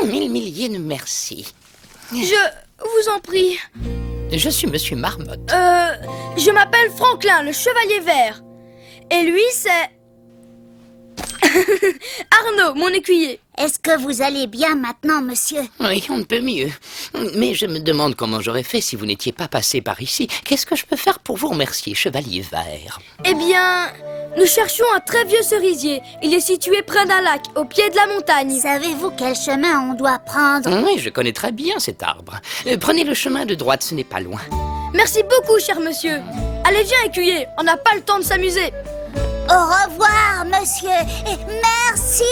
1000 milliers de merci. Je vous en prie. Je suis Monsieur Marmotte. Je m'appelle Franklin, le Chevalier Vert. Et lui, c'est... Arnaud, mon écuyer. Est-ce que vous allez bien maintenant, monsieur? Oui, on ne peut mieux. Mais je me demande comment j'aurais fait si vous n'étiez pas passé par ici. Qu'est-ce que je peux faire pour vous remercier, Chevalier Vert? Eh bien, nous cherchions un très vieux cerisier. Il est situé près d'un lac, au pied de la montagne. Savez-vous quel chemin on doit prendre? Oui, je connais très bien cet arbre. Prenez le chemin de droite, ce n'est pas loin. Merci beaucoup, cher monsieur. Allez, viens, écuyer, on n'a pas le temps de s'amuser. Au revoir, monsieur, et merci.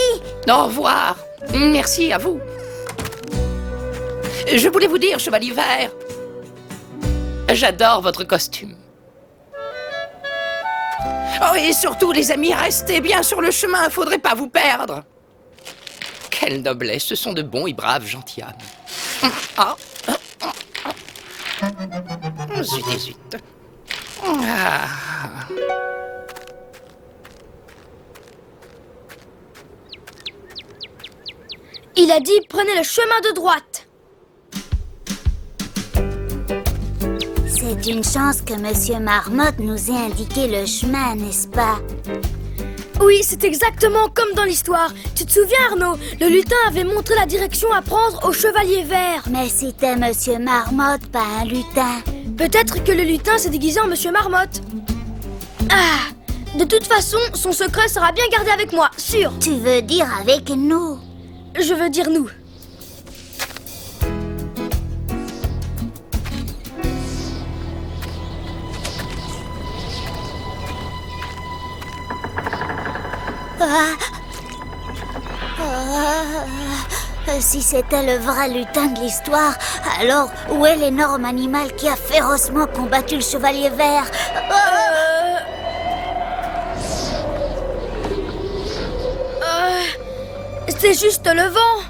Au revoir. Merci à vous. Je voulais vous dire, Chevalier Vert, j'adore votre costume. Oh, et surtout, les amis, restez bien sur le chemin, faudrait pas vous perdre. Quelle noblesse, ce sont de bons et braves gentilshommes. Zut et zut. Il a dit, prenez le chemin de droite. C'est une chance que monsieur Marmotte nous ait indiqué le chemin, n'est-ce pas? Oui, c'est exactement comme dans l'histoire. Tu te souviens, Arnaud? Le lutin avait montré la direction à prendre au Chevalier Vert. Mais c'était monsieur Marmotte, pas un lutin. Peut-être que le lutin s'est déguisé en monsieur Marmotte. Ah! De toute façon, son secret sera bien gardé avec moi, sûr. Tu veux dire avec nous? Je veux dire nous. Si c'était le vrai lutin de l'histoire, alors où est l'énorme animal qui a férocement combattu le chevalier vert? C'est juste le vent.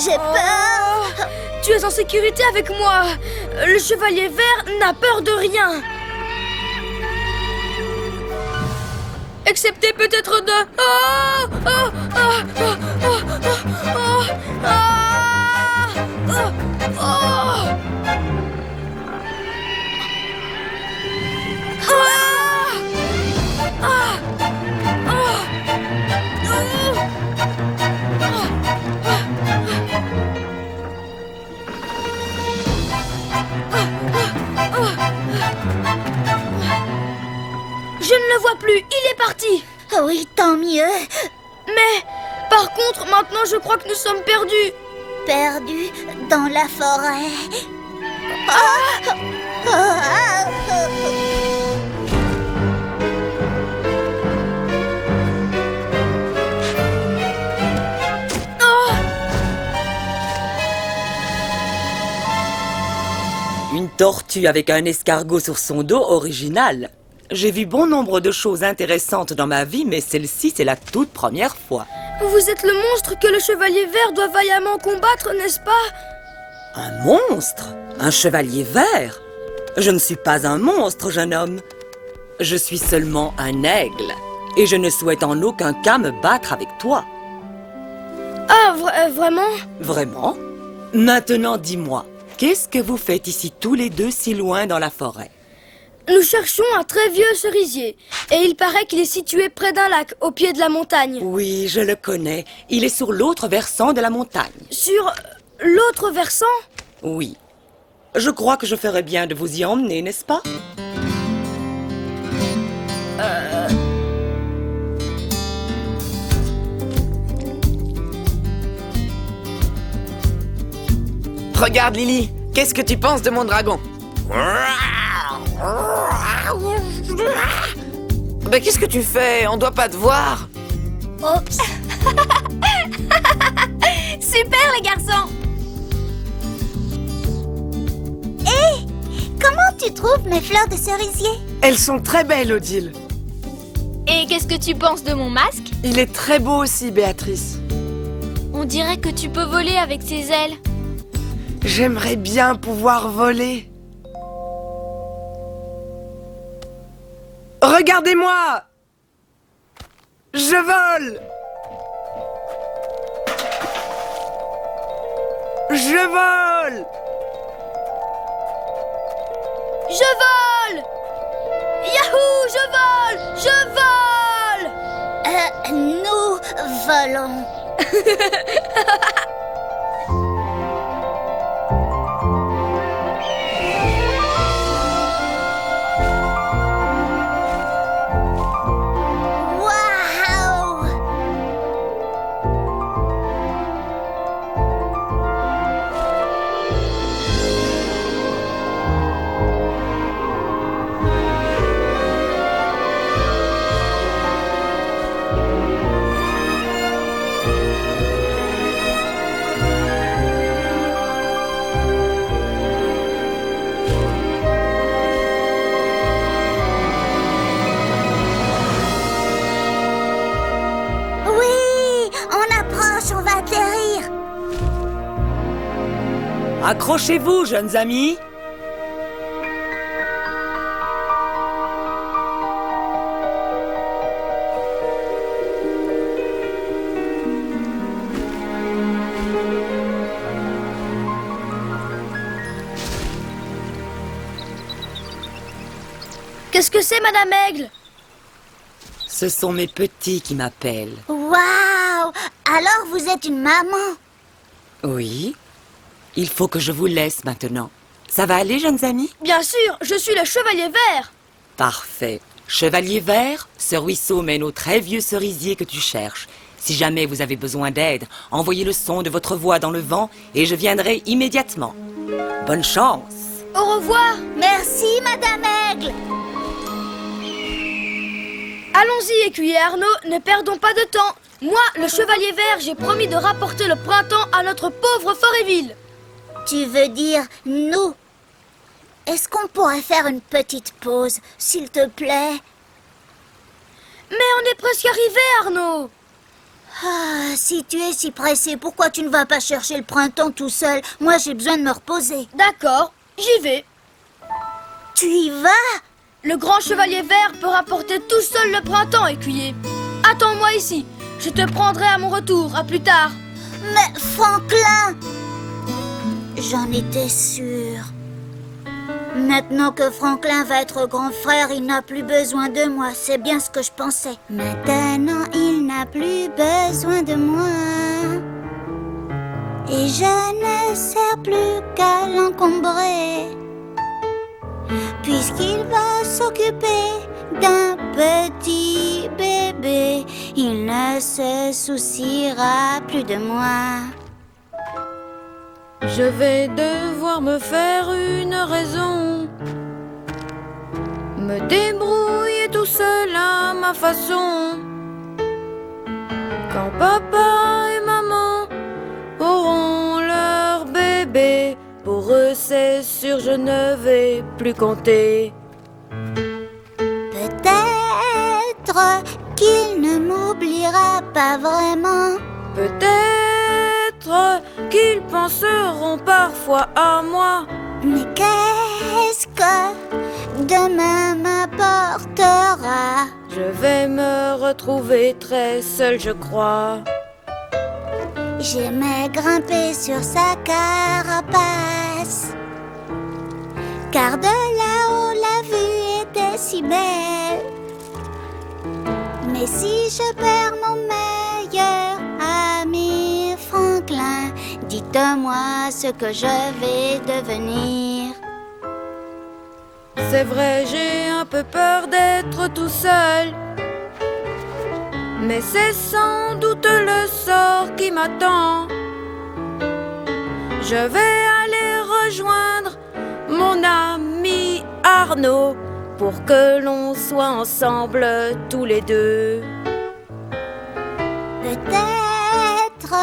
J'ai peur. Tu es en sécurité avec moi. Le chevalier vert n'a peur de rien. Excepté peut-être de... Je ne le vois plus, il est parti. Oui, tant mieux. Mais, par contre, maintenant je crois que nous sommes perdus. Perdus dans la forêt. Une tortue avec un escargot sur son dos, original. J'ai vu bon nombre de choses intéressantes dans ma vie, mais celle-ci, c'est la toute première fois. Vous êtes le monstre que le chevalier vert doit vaillamment combattre, n'est-ce pas? Un monstre? Un chevalier vert? Je ne suis pas un monstre, jeune homme. Je suis seulement un aigle. Et je ne souhaite en aucun cas me battre avec toi. Ah, vraiment? Vraiment? Maintenant, dis-moi, qu'est-ce que vous faites ici tous les deux si loin dans la forêt? Nous cherchons un très vieux cerisier. Et il paraît qu'il est situé près d'un lac, au pied de la montagne. Oui, je le connais. Il est sur l'autre versant de la montagne. Sur l'autre versant? Oui. Je crois que je ferais bien de vous y emmener, n'est-ce pas? Regarde, Lily, qu'est-ce que tu penses de mon dragon? Ben, qu'est-ce que tu fais? On doit pas te voir. Oups. Super, les garçons. Hé, comment tu trouves mes fleurs de cerisier? Elles sont très belles, Odile. Et qu'est-ce que tu penses de mon masque? Il est très beau aussi, Béatrice. On dirait que tu peux voler avec ses ailes. J'aimerais bien pouvoir voler. Regardez-moi! Je vole! Je vole! Je vole! Yahoo! Je vole! Je vole! Nous volons. Accrochez-vous, jeunes amis. Qu'est-ce que c'est, Madame Aigle? Ce sont mes petits qui m'appellent. Waouh! Alors vous êtes une maman? Oui. Il faut que je vous laisse maintenant. Ça va aller, jeunes amis? Bien sûr, je suis le chevalier vert. Parfait. Chevalier vert, ce ruisseau mène au très vieux cerisier que tu cherches. Si jamais vous avez besoin d'aide, envoyez le son de votre voix dans le vent et je viendrai immédiatement. Bonne chance. Au revoir. Merci, Madame Aigle. Allons-y, écuyer Arnaud, ne perdons pas de temps. Moi, le Chevalier Vert, j'ai promis de rapporter le printemps à notre pauvre Forêt-Ville. Tu veux dire nous? Est-ce qu'on pourrait faire une petite pause, s'il te plaît? Mais on est presque arrivé, Arnaud. Ah, si tu es si pressé, pourquoi tu ne vas pas chercher le printemps tout seul? Moi, j'ai besoin de me reposer. D'accord, j'y vais. Tu y vas? Le grand Chevalier Vert peut rapporter tout seul le printemps, écuyer. Attends-moi ici. Je te prendrai à mon retour, à plus tard. Mais Franklin! J'en étais sûre. Maintenant que Franklin va être grand frère, il n'a plus besoin de moi. C'est bien ce que je pensais. Maintenant, il n'a plus besoin de moi. Et je ne sers plus qu'à l'encombrer. Puisqu'il va s'occuper d'un petit bébé, il ne se souciera plus de moi. Je vais devoir me faire une raison, me débrouiller tout seul à ma façon. Quand papa et maman auront leur bébé, pour eux c'est sûr je ne vais plus compter. Peut-être qu'il ne m'oubliera pas vraiment. Peut-être qu'ils penseront parfois à moi. Mais qu'est-ce que demain m'apportera? Je vais me retrouver très seule, je crois. J'aimais grimper sur sa carapace, car de là-haut la vue était si belle. Mais si je perds mon meilleur ami Franklin, dites-moi ce que je vais devenir. C'est vrai, j'ai un peu peur d'être tout seul, mais c'est sans doute le sort qui m'attend. Je vais aller rejoindre mon ami Arnaud pour que l'on soit ensemble tous les deux. Peut-être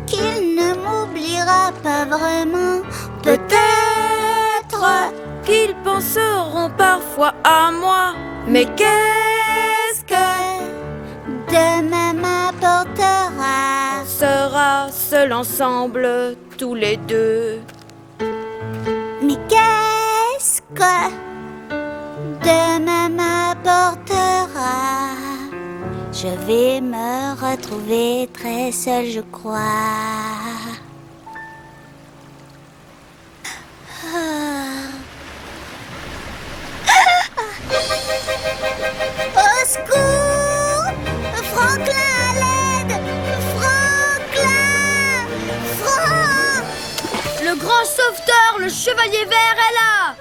qu'il ne m'oubliera pas vraiment. Peut-être qu'ils penseront parfois à moi. Mais qu'est-ce que demain m'apportera? On sera seuls ensemble tous les deux. Mais qu'est-ce que demain m'apportera? Je vais me retrouver très seule, je crois. Au secours! Franklin, à l'aide! Franklin! Le grand sauveteur, le Chevalier Vert est là!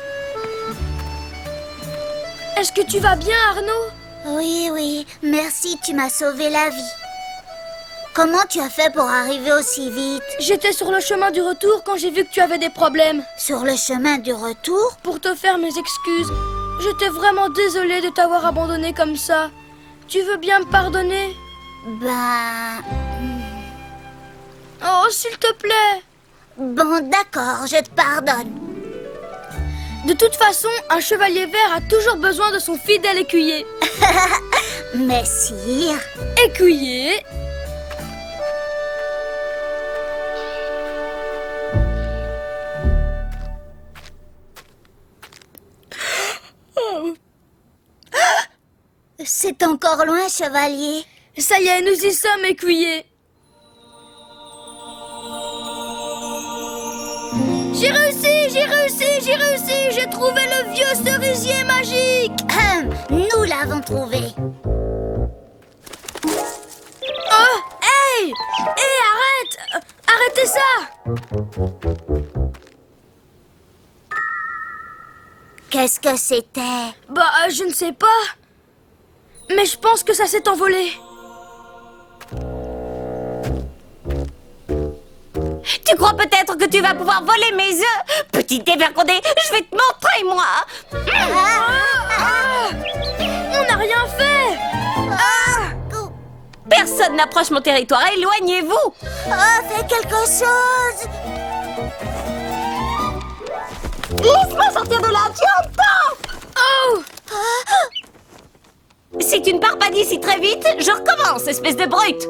Est-ce que tu vas bien, Arnaud? Oui, merci, tu m'as sauvé la vie. Comment tu as fait pour arriver aussi vite? J'étais sur le chemin du retour quand j'ai vu que tu avais des problèmes. Sur le chemin du retour? Pour te faire mes excuses. J'étais vraiment désolée de t'avoir abandonné comme ça. Tu veux bien me pardonner? Oh, s'il te plaît. Bon, d'accord, je te pardonne. De toute façon, un chevalier vert a toujours besoin de son fidèle écuyer. Mais sire... Écuyer. C'est encore loin, chevalier. Ça y est, nous y sommes, écuyer. J'ai réussi, j'ai trouvé le vieux cerisier magique. Nous l'avons trouvé. Oh, hey, arrête. Arrêtez ça. Qu'est-ce que c'était? Je ne sais pas. Mais je pense que ça s'est envolé. Tu crois peut-être que tu vas pouvoir voler mes œufs? Petit dévergondé, je vais te montrer, moi. On n'a rien fait. Personne n'approche mon territoire, éloignez-vous! Oh, fais quelque chose! Laisse-moi sortir de là, tu entends? Oh! Si tu ne pars pas d'ici très vite, je recommence, espèce de brute!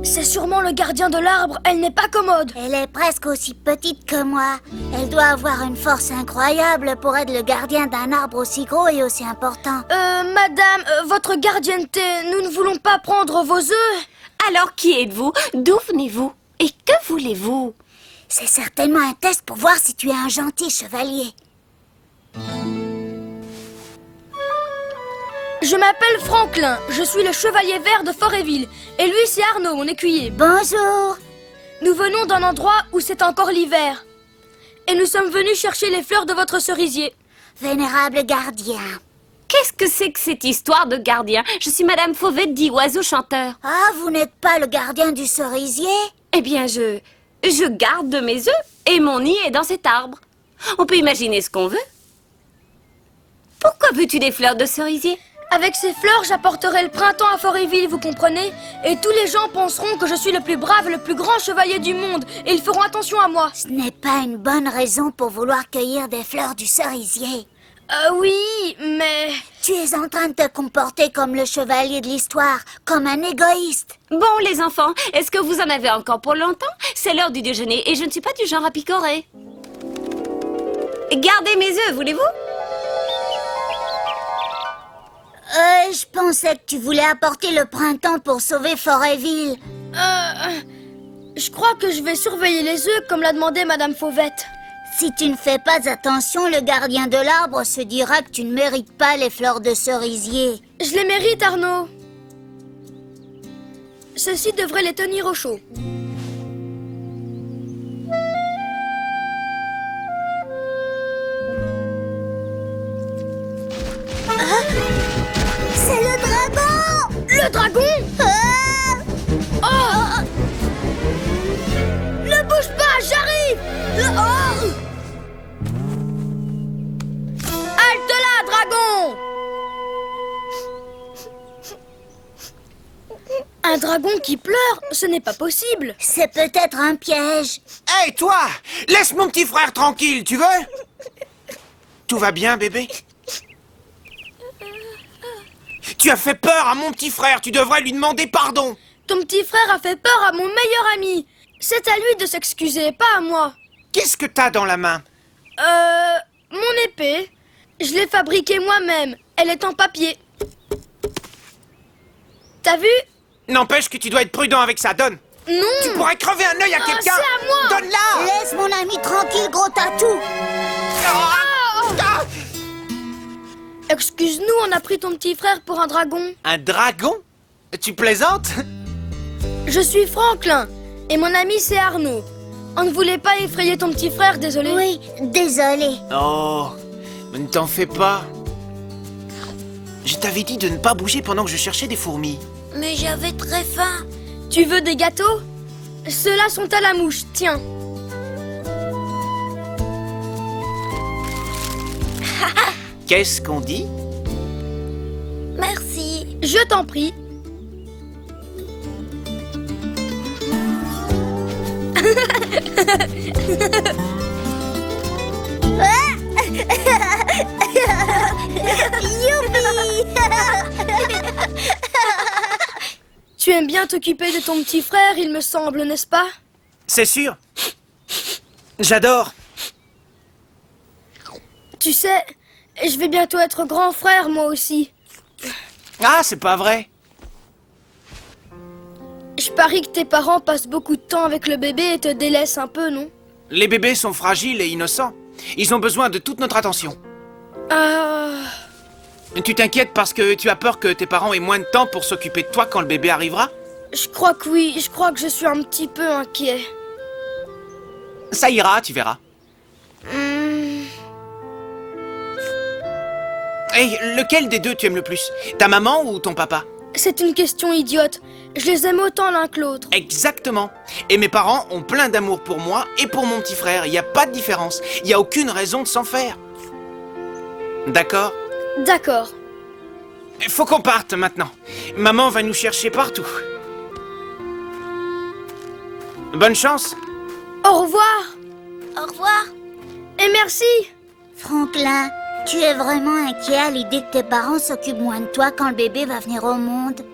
C'est sûrement le gardien de l'arbre, elle n'est pas commode. Elle est presque aussi petite que moi. Elle doit avoir une force incroyable pour être le gardien d'un arbre aussi gros et aussi important. Madame, votre gardienneté, nous ne voulons pas prendre vos œufs. Alors qui êtes-vous? D'où venez-vous? Et que voulez-vous? C'est certainement un test pour voir si tu es un gentil chevalier. Je m'appelle Franklin, je suis le chevalier vert de Foréville. Et lui, c'est Arnaud, mon écuyer. Bonjour. Nous venons d'un endroit où c'est encore l'hiver. Et nous sommes venus chercher les fleurs de votre cerisier. Vénérable gardien. Qu'est-ce que c'est que cette histoire de gardien? Je suis Madame Fauvette, dit oiseau chanteur. Ah, vous n'êtes pas le gardien du cerisier? Eh bien, je garde de mes œufs et mon nid est dans cet arbre. On peut imaginer ce qu'on veut. Pourquoi veux-tu des fleurs de cerisier? Avec ces fleurs, j'apporterai le printemps à Foréville, vous comprenez? Et tous les gens penseront que je suis le plus brave, le plus grand chevalier du monde. Et ils feront attention à moi. Ce n'est pas une bonne raison pour vouloir cueillir des fleurs du cerisier. Oui, mais... Tu es en train de te comporter comme le chevalier de l'histoire, comme un égoïste. Bon, les enfants, est-ce que vous en avez encore pour longtemps? C'est l'heure du déjeuner et je ne suis pas du genre à picorer. Gardez mes œufs, voulez-vous? Je pensais que tu voulais apporter le printemps pour sauver Foréville. Je crois que je vais surveiller les œufs comme l'a demandé Madame Fauvette. Si tu ne fais pas attention, le gardien de l'arbre se dira que tu ne mérites pas les fleurs de cerisier. Je les mérite, Arnaud. Ceci devrait les tenir au chaud. C'est le dragon! Le dragon? Oh! Ne bouge pas, j'arrive! Oh! Halte là, dragon! Un dragon qui pleure, ce n'est pas possible. C'est peut-être un piège. Hé, toi! Laisse mon petit frère tranquille, tu veux? Tout va bien, bébé? Tu as fait peur à mon petit frère, tu devrais lui demander pardon. Ton petit frère a fait peur à mon meilleur ami. C'est à lui de s'excuser, pas à moi. Qu'est-ce que t'as dans la main? Mon épée. Je l'ai fabriquée moi-même. Elle est en papier. T'as vu? N'empêche que tu dois être prudent avec ça, donne. Non. Tu pourrais crever un œil à quelqu'un. C'est à moi. Donne-la. Laisse mon ami tranquille, gros tatou. Excuse-nous, on a pris ton petit frère pour un dragon. Un dragon? Tu plaisantes? Je suis Franklin, et mon ami c'est Arnaud. On ne voulait pas effrayer ton petit frère, désolé. Oui, désolé. Oh, ne t'en fais pas. Je t'avais dit de ne pas bouger pendant que je cherchais des fourmis. Mais j'avais très faim. Tu veux des gâteaux? Ceux-là sont à la mouche, tiens. Qu'est-ce qu'on dit? Merci. Je t'en prie. Tu aimes bien t'occuper de ton petit frère, il me semble, n'est-ce pas? C'est sûr. J'adore. Tu sais, je vais bientôt être grand frère, moi aussi. Ah, c'est pas vrai. Je parie que tes parents passent beaucoup de temps avec le bébé et te délaissent un peu, non? Les bébés sont fragiles et innocents. Ils ont besoin de toute notre attention. Tu t'inquiètes parce que tu as peur que tes parents aient moins de temps pour s'occuper de toi quand le bébé arrivera? Je crois que oui, je crois que je suis un petit peu inquiet. Ça ira, tu verras. Hey, lequel des deux tu aimes le plus? Ta maman ou ton papa? C'est une question idiote. Je les aime autant l'un que l'autre. Exactement. Et mes parents ont plein d'amour pour moi et pour mon petit frère. Il n'y a pas de différence. Il n'y a aucune raison de s'en faire. D'accord? D'accord. Faut qu'on parte maintenant. Maman va nous chercher partout. Bonne chance. Au revoir. Au revoir. Et merci. Franklin, tu es vraiment inquiet à l'idée que tes parents s'occupent moins de toi quand le bébé va venir au monde?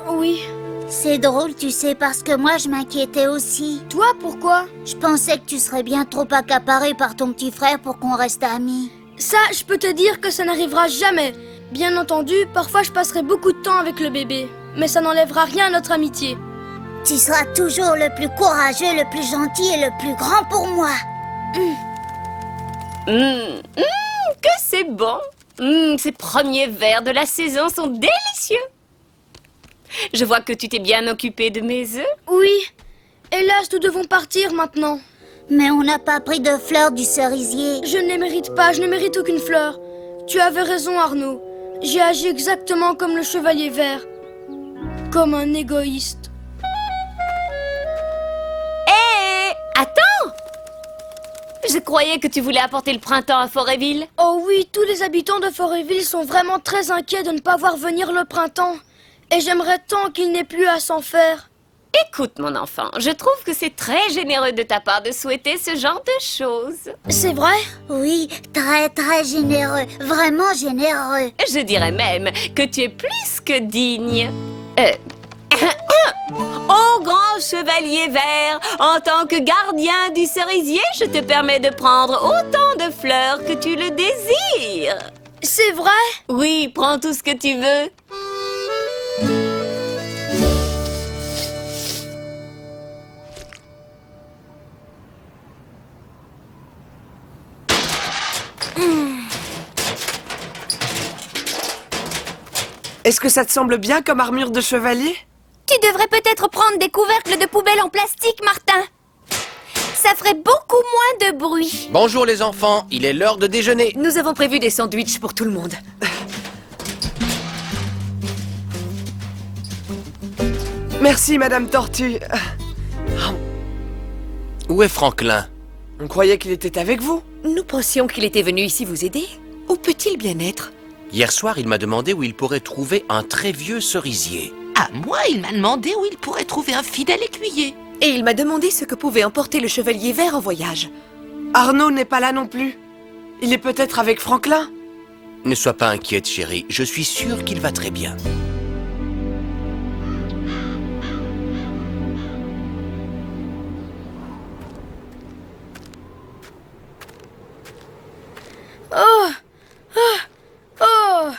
Oui. C'est drôle, tu sais, parce que moi je m'inquiétais aussi. Toi, pourquoi? Je pensais que tu serais bien trop accaparé par ton petit frère pour qu'on reste amis. Ça, je peux te dire que ça n'arrivera jamais. Bien entendu, parfois je passerai beaucoup de temps avec le bébé. Mais ça n'enlèvera rien à notre amitié. Tu seras toujours le plus courageux, le plus gentil et le plus grand pour moi. Que c'est bon. Ces premiers verres de la saison sont délicieux. Je vois que tu t'es bien occupé de mes œufs. Oui. Hélas, nous devons partir maintenant. Mais on n'a pas pris de fleurs du cerisier. Je ne les mérite pas, je ne mérite aucune fleur. Tu avais raison, Arnaud. J'ai agi exactement comme le chevalier vert. Comme un égoïste. Hé, attends! Je croyais que tu voulais apporter le printemps à Foréville. Oh oui, tous les habitants de Foréville sont vraiment très inquiets de ne pas voir venir le printemps. Et j'aimerais tant qu'il n'ait plus à s'en faire. Écoute, mon enfant, je trouve que c'est très généreux de ta part de souhaiter ce genre de choses. C'est vrai? Oui, très très généreux, vraiment généreux. Je dirais même que tu es plus que digne. Ô grand chevalier vert, en tant que gardien du cerisier, je te permets de prendre autant de fleurs que tu le désires. C'est vrai? Oui, prends tout ce que tu veux. Est-ce que ça te semble bien comme armure de chevalier? Tu devrais peut-être prendre des couvercles de poubelle en plastique, Martin. Ça ferait beaucoup moins de bruit. Bonjour les enfants, il est l'heure de déjeuner. Nous avons prévu des sandwichs pour tout le monde. Merci, Madame Tortue. Où est Franklin? On croyait qu'il était avec vous. Nous pensions qu'il était venu ici vous aider. Où peut-il bien être? Hier soir, il m'a demandé où il pourrait trouver un très vieux cerisier. Ah, moi, il m'a demandé où il pourrait trouver un fidèle écuyer. Et il m'a demandé ce que pouvait emporter le chevalier vert en voyage. Arnaud n'est pas là non plus. Il est peut-être avec Franklin. Ne sois pas inquiète, chérie. Je suis sûr qu'il va très bien. Oh! Oh! Oh!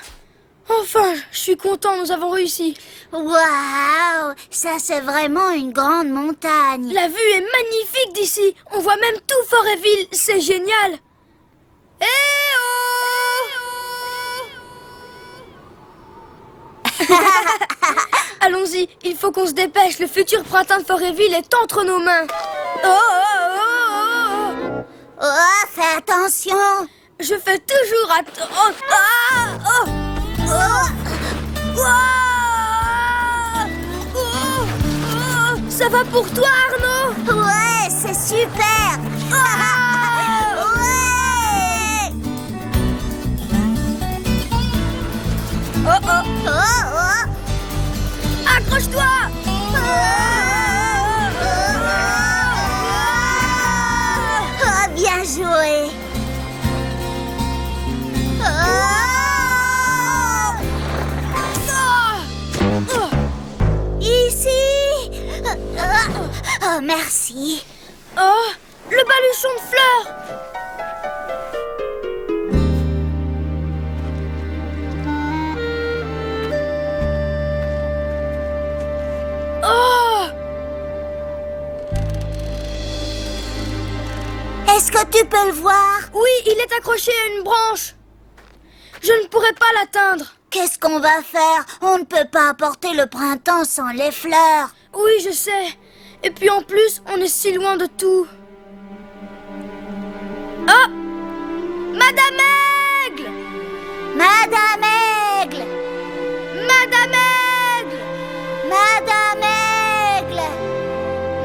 Enfin, je suis content, nous avons réussi. Waouh! Ça, c'est vraiment une grande montagne. La vue est magnifique d'ici. On voit même tout Foréville. C'est génial. Eh oh! Allons-y, il faut qu'on se dépêche. Le futur printemps de Foréville est entre nos mains. Oh, oh, oh, oh. Oh, fais attention. Je fais toujours attention. Oh, oh, oh. Oh. Oh. Oh. Ça va pour toi, Arnaud? Ouais, c'est super. Ouais. Oh, oh. Oh, oh. Accroche-toi. Oh, bien joué. Ici. Oh, merci. Oh, le baluchon de fleurs. Oh! Est-ce que tu peux le voir? Oui, il est accroché à une branche. Je ne pourrai pas l'atteindre. Qu'est-ce qu'on va faire? On ne peut pas apporter le printemps sans les fleurs. Oui, je sais. Et puis en plus, on est si loin de tout. Oh! Madame Aigle! Madame Aigle! Madame Aigle! Madame Aigle!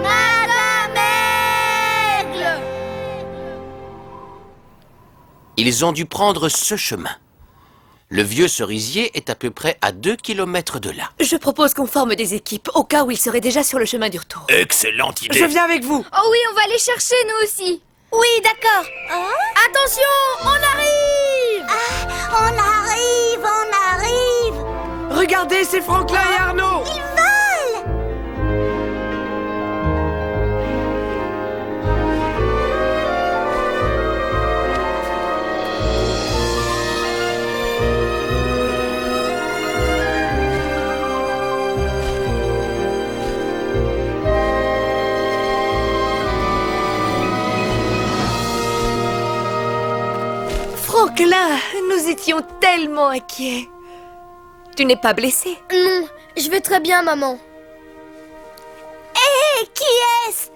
Madame Aigle! Ils ont dû prendre ce chemin. Le vieux cerisier est à peu près à 2 kilomètres de là. Je propose qu'on forme des équipes, au cas où il serait déjà sur le chemin du retour. Excellente idée. Je viens avec vous. Oh oui, on va les chercher, nous aussi. Oui, d'accord. Attention, on arrive! On arrive, on arrive. Regardez, c'est Franklin et Arnaud. Ils volent. Franklin, nous étions tellement inquiets. Tu n'es pas blessé? Non, je vais très bien, maman. Hé, qui est-ce?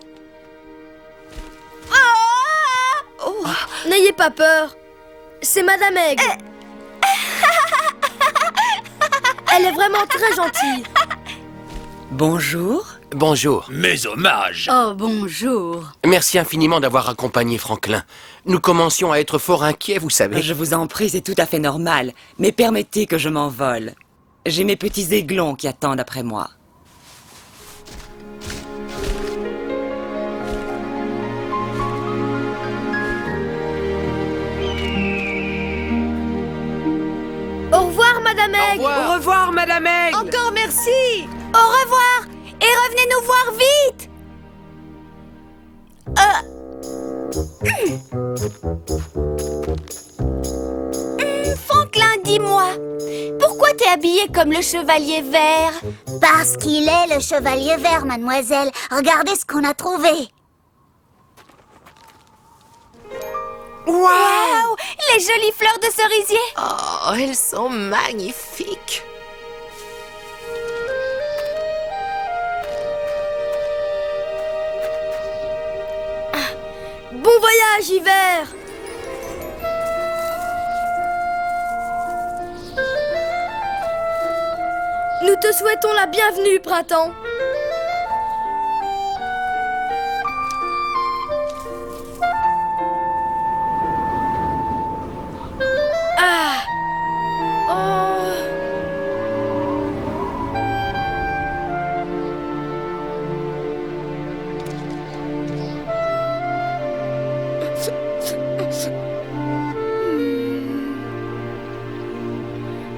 Oh. N'ayez pas peur. C'est Madame Egg. Elle est vraiment très gentille. Bonjour. Bonjour. Mes hommages. Oh, bonjour. Merci infiniment d'avoir accompagné Franklin. Nous commencions à être fort inquiets, vous savez. Je vous en prie, c'est tout à fait normal. Mais permettez que je m'envole. J'ai mes petits aiglons qui attendent après moi. Au revoir, Madame Egg. Au revoir, Madame Egg. Encore merci. Au revoir. Et revenez nous voir vite. Franklin, dis-moi, pourquoi t'es habillé comme le chevalier vert? Parce qu'il est le chevalier vert, mademoiselle. Regardez ce qu'on a trouvé. Waouh! Les jolies fleurs de cerisier. Oh, elles sont magnifiques. Bon voyage, hiver. Nous te souhaitons la bienvenue, printemps. Ah. Oh.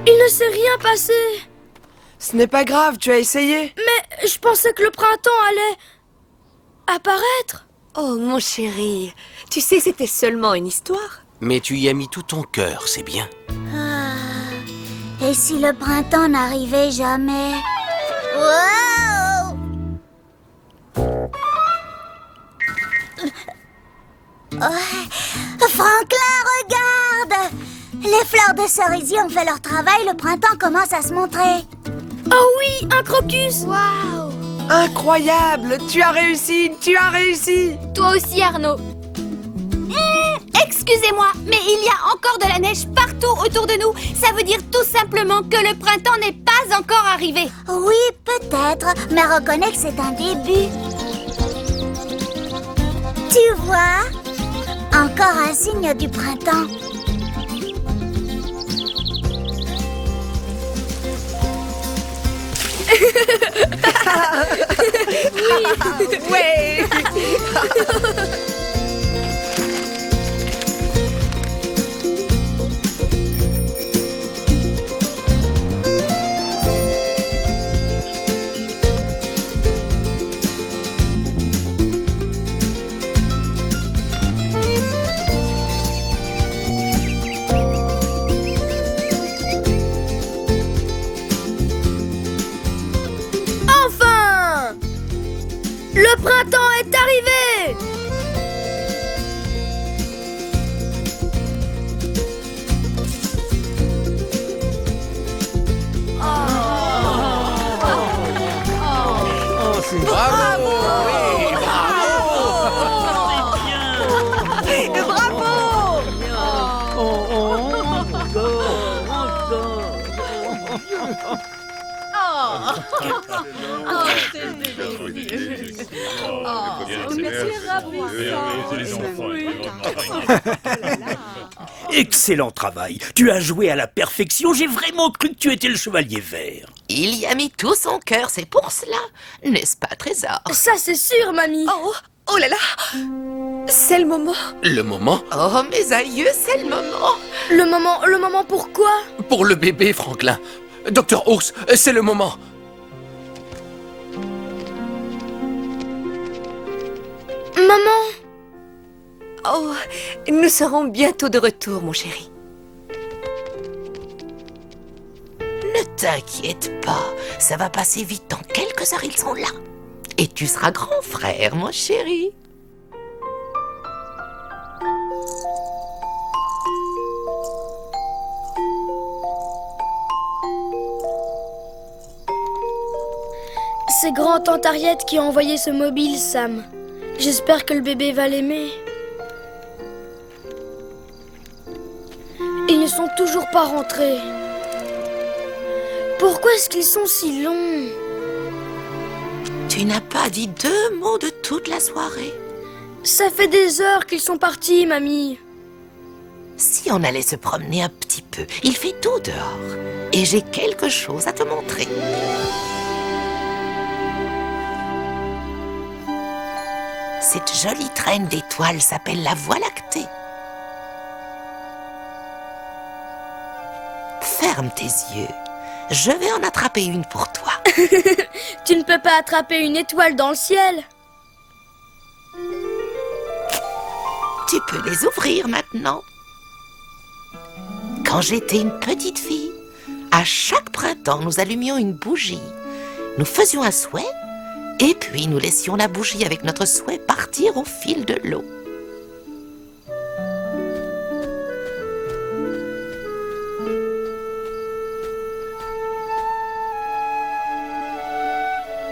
Il ne s'est rien passé. Ce n'est pas grave, tu as essayé. Mais je pensais que le printemps allait apparaître. Oh, mon chéri, tu sais, c'était seulement une histoire. Mais tu y as mis tout ton cœur, c'est bien. Et si le printemps n'arrivait jamais? Wow! Franklin, regarde! Les fleurs de cerisier ont fait leur travail, le printemps commence à se montrer. Oh oui, un crocus! Waouh! Incroyable! Tu as réussi! Tu as réussi! Toi aussi, Arnaud. Excusez-moi, mais il y a encore de la neige partout autour de nous. Ça veut dire tout simplement que le printemps n'est pas encore arrivé. Oui, peut-être, mais reconnais que c'est un début. Tu vois? Encore un signe du printemps. Oui. Ouais. Enfin! Le printemps est arrivé! Bravo! Oui, Merci, Excellent travail. Tu as joué à la perfection. J'ai vraiment cru que tu étais le chevalier vert. Il y a mis tout son cœur, c'est pour cela. N'est-ce pas, Trésor? Ça, c'est sûr, mamie. Oh là là! C'est le moment. Le moment? Oh, mes aïeux, c'est le moment. Le moment pourquoi? Pour le bébé, Franklin. Docteur Ours, c'est le moment. Maman! Oh, nous serons bientôt de retour, mon chéri. Ne t'inquiète pas, ça va passer vite. Dans quelques heures, ils sont là. Et tu seras grand frère, mon chéri. C'est grand-tante Harriet qui a envoyé ce mobile, Sam. J'espère que le bébé va l'aimer. Ils ne sont toujours pas rentrés. Pourquoi est-ce qu'ils sont si longs? Tu n'as pas dit 2 mots de toute la soirée. Ça fait des heures qu'ils sont partis, mamie. Si on allait se promener un petit peu, il fait tout dehors. Et j'ai quelque chose à te montrer. Cette jolie traîne d'étoiles s'appelle la Voie lactée. Ferme tes yeux. Je vais en attraper une pour toi. Tu ne peux pas attraper une étoile dans le ciel. Tu peux les ouvrir maintenant. Quand j'étais une petite fille, à chaque printemps, nous allumions une bougie. Nous faisions un souhait, et puis nous laissions la bougie avec notre souhait partir au fil de l'eau.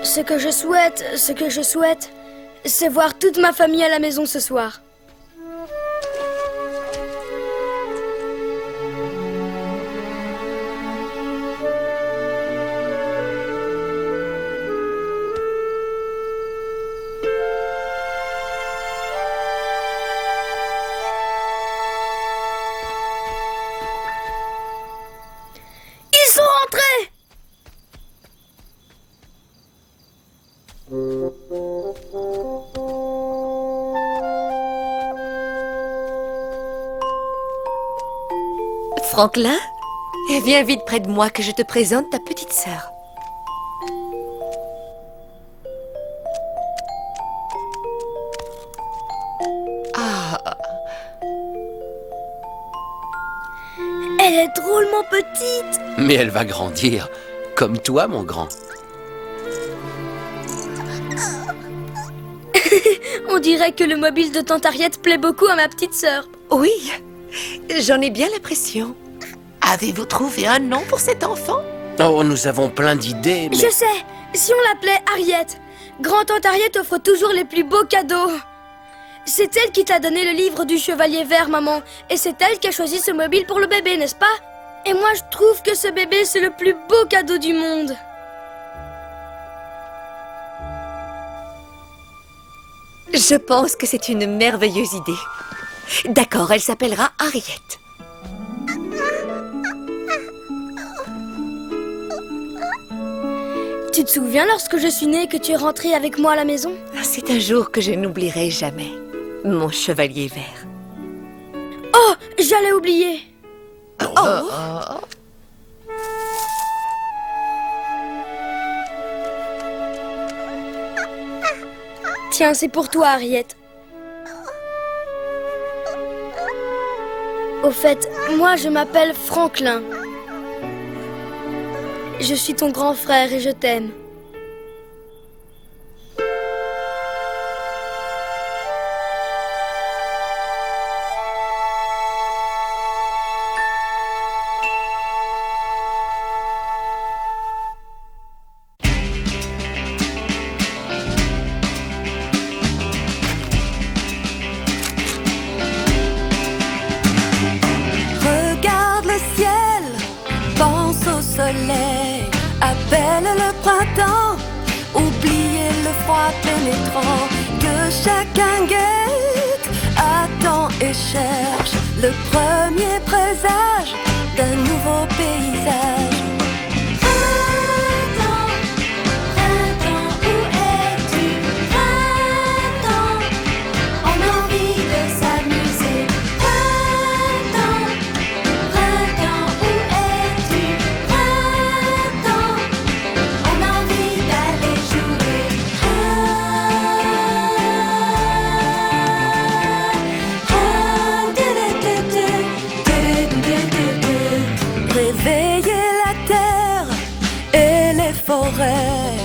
Ce que je souhaite, c'est voir toute ma famille à la maison ce soir. Ils sont rentrés! Franklin, viens vite près de moi que je te présente ta petite sœur. Elle est drôlement petite. Mais elle va grandir, comme toi, mon grand. On dirait que le mobile de tante Harriet plaît beaucoup à ma petite sœur. Oui, j'en ai bien l'impression. Avez-vous trouvé un nom pour cet enfant? Oh, nous avons plein d'idées, mais... Je sais, si on l'appelait Harriet. Grand-tante Harriet offre toujours les plus beaux cadeaux. C'est elle qui t'a donné le livre du Chevalier Vert, maman. Et c'est elle qui a choisi ce mobile pour le bébé, n'est-ce pas? Et moi, je trouve que ce bébé, c'est le plus beau cadeau du monde. Je pense que c'est une merveilleuse idée. D'accord, elle s'appellera Harriet. Tu te souviens lorsque je suis née que tu es rentrée avec moi à la maison? C'est un jour que je n'oublierai jamais. Mon chevalier vert. Oh, j'allais oublier. Tiens, c'est pour toi, Harriet. Au fait, moi, je m'appelle Franklin. Je suis ton grand frère et je t'aime. Regarde le ciel, pense au soleil, appelle le printemps, oubliez le froid pénétrant que chacun guette, attend et cherche le premier présage d'un nouveau paysage. Printemps, printemps, où es-tu? Printemps, on a envie de s'amuser. Printemps, printemps, où es-tu? Printemps, on a envie d'aller jouer. Réveillez la terre et les forêts,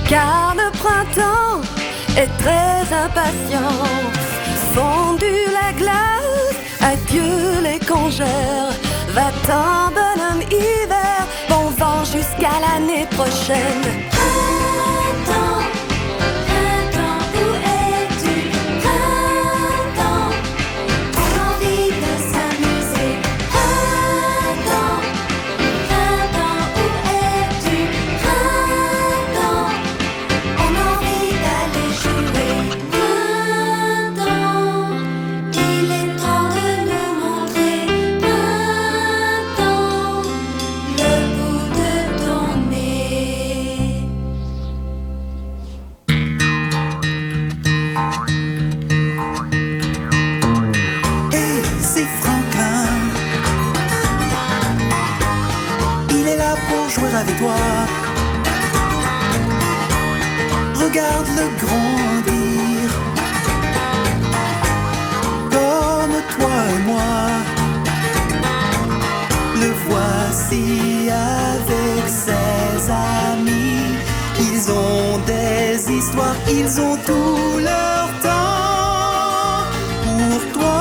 car le printemps est très impatient. Fondu la glace, adieu les congères. Va-t'en bonhomme hiver, bon vent jusqu'à l'année prochaine. Printemps, printemps, où es-tu? Printemps, on a envie de s'amuser. Printemps, printemps, où es-tu? Printemps, on a envie d'aller jouer. Printemps, il est temps de nous montrer. Printemps, le bout de ton nez. Et c'est Franklin. Il est là pour jouer avec toi. Regarde-le grandir. Comme toi et moi. Le voici avec ses amis. Ils ont des histoires, ils ont tout leur temps. Pour toi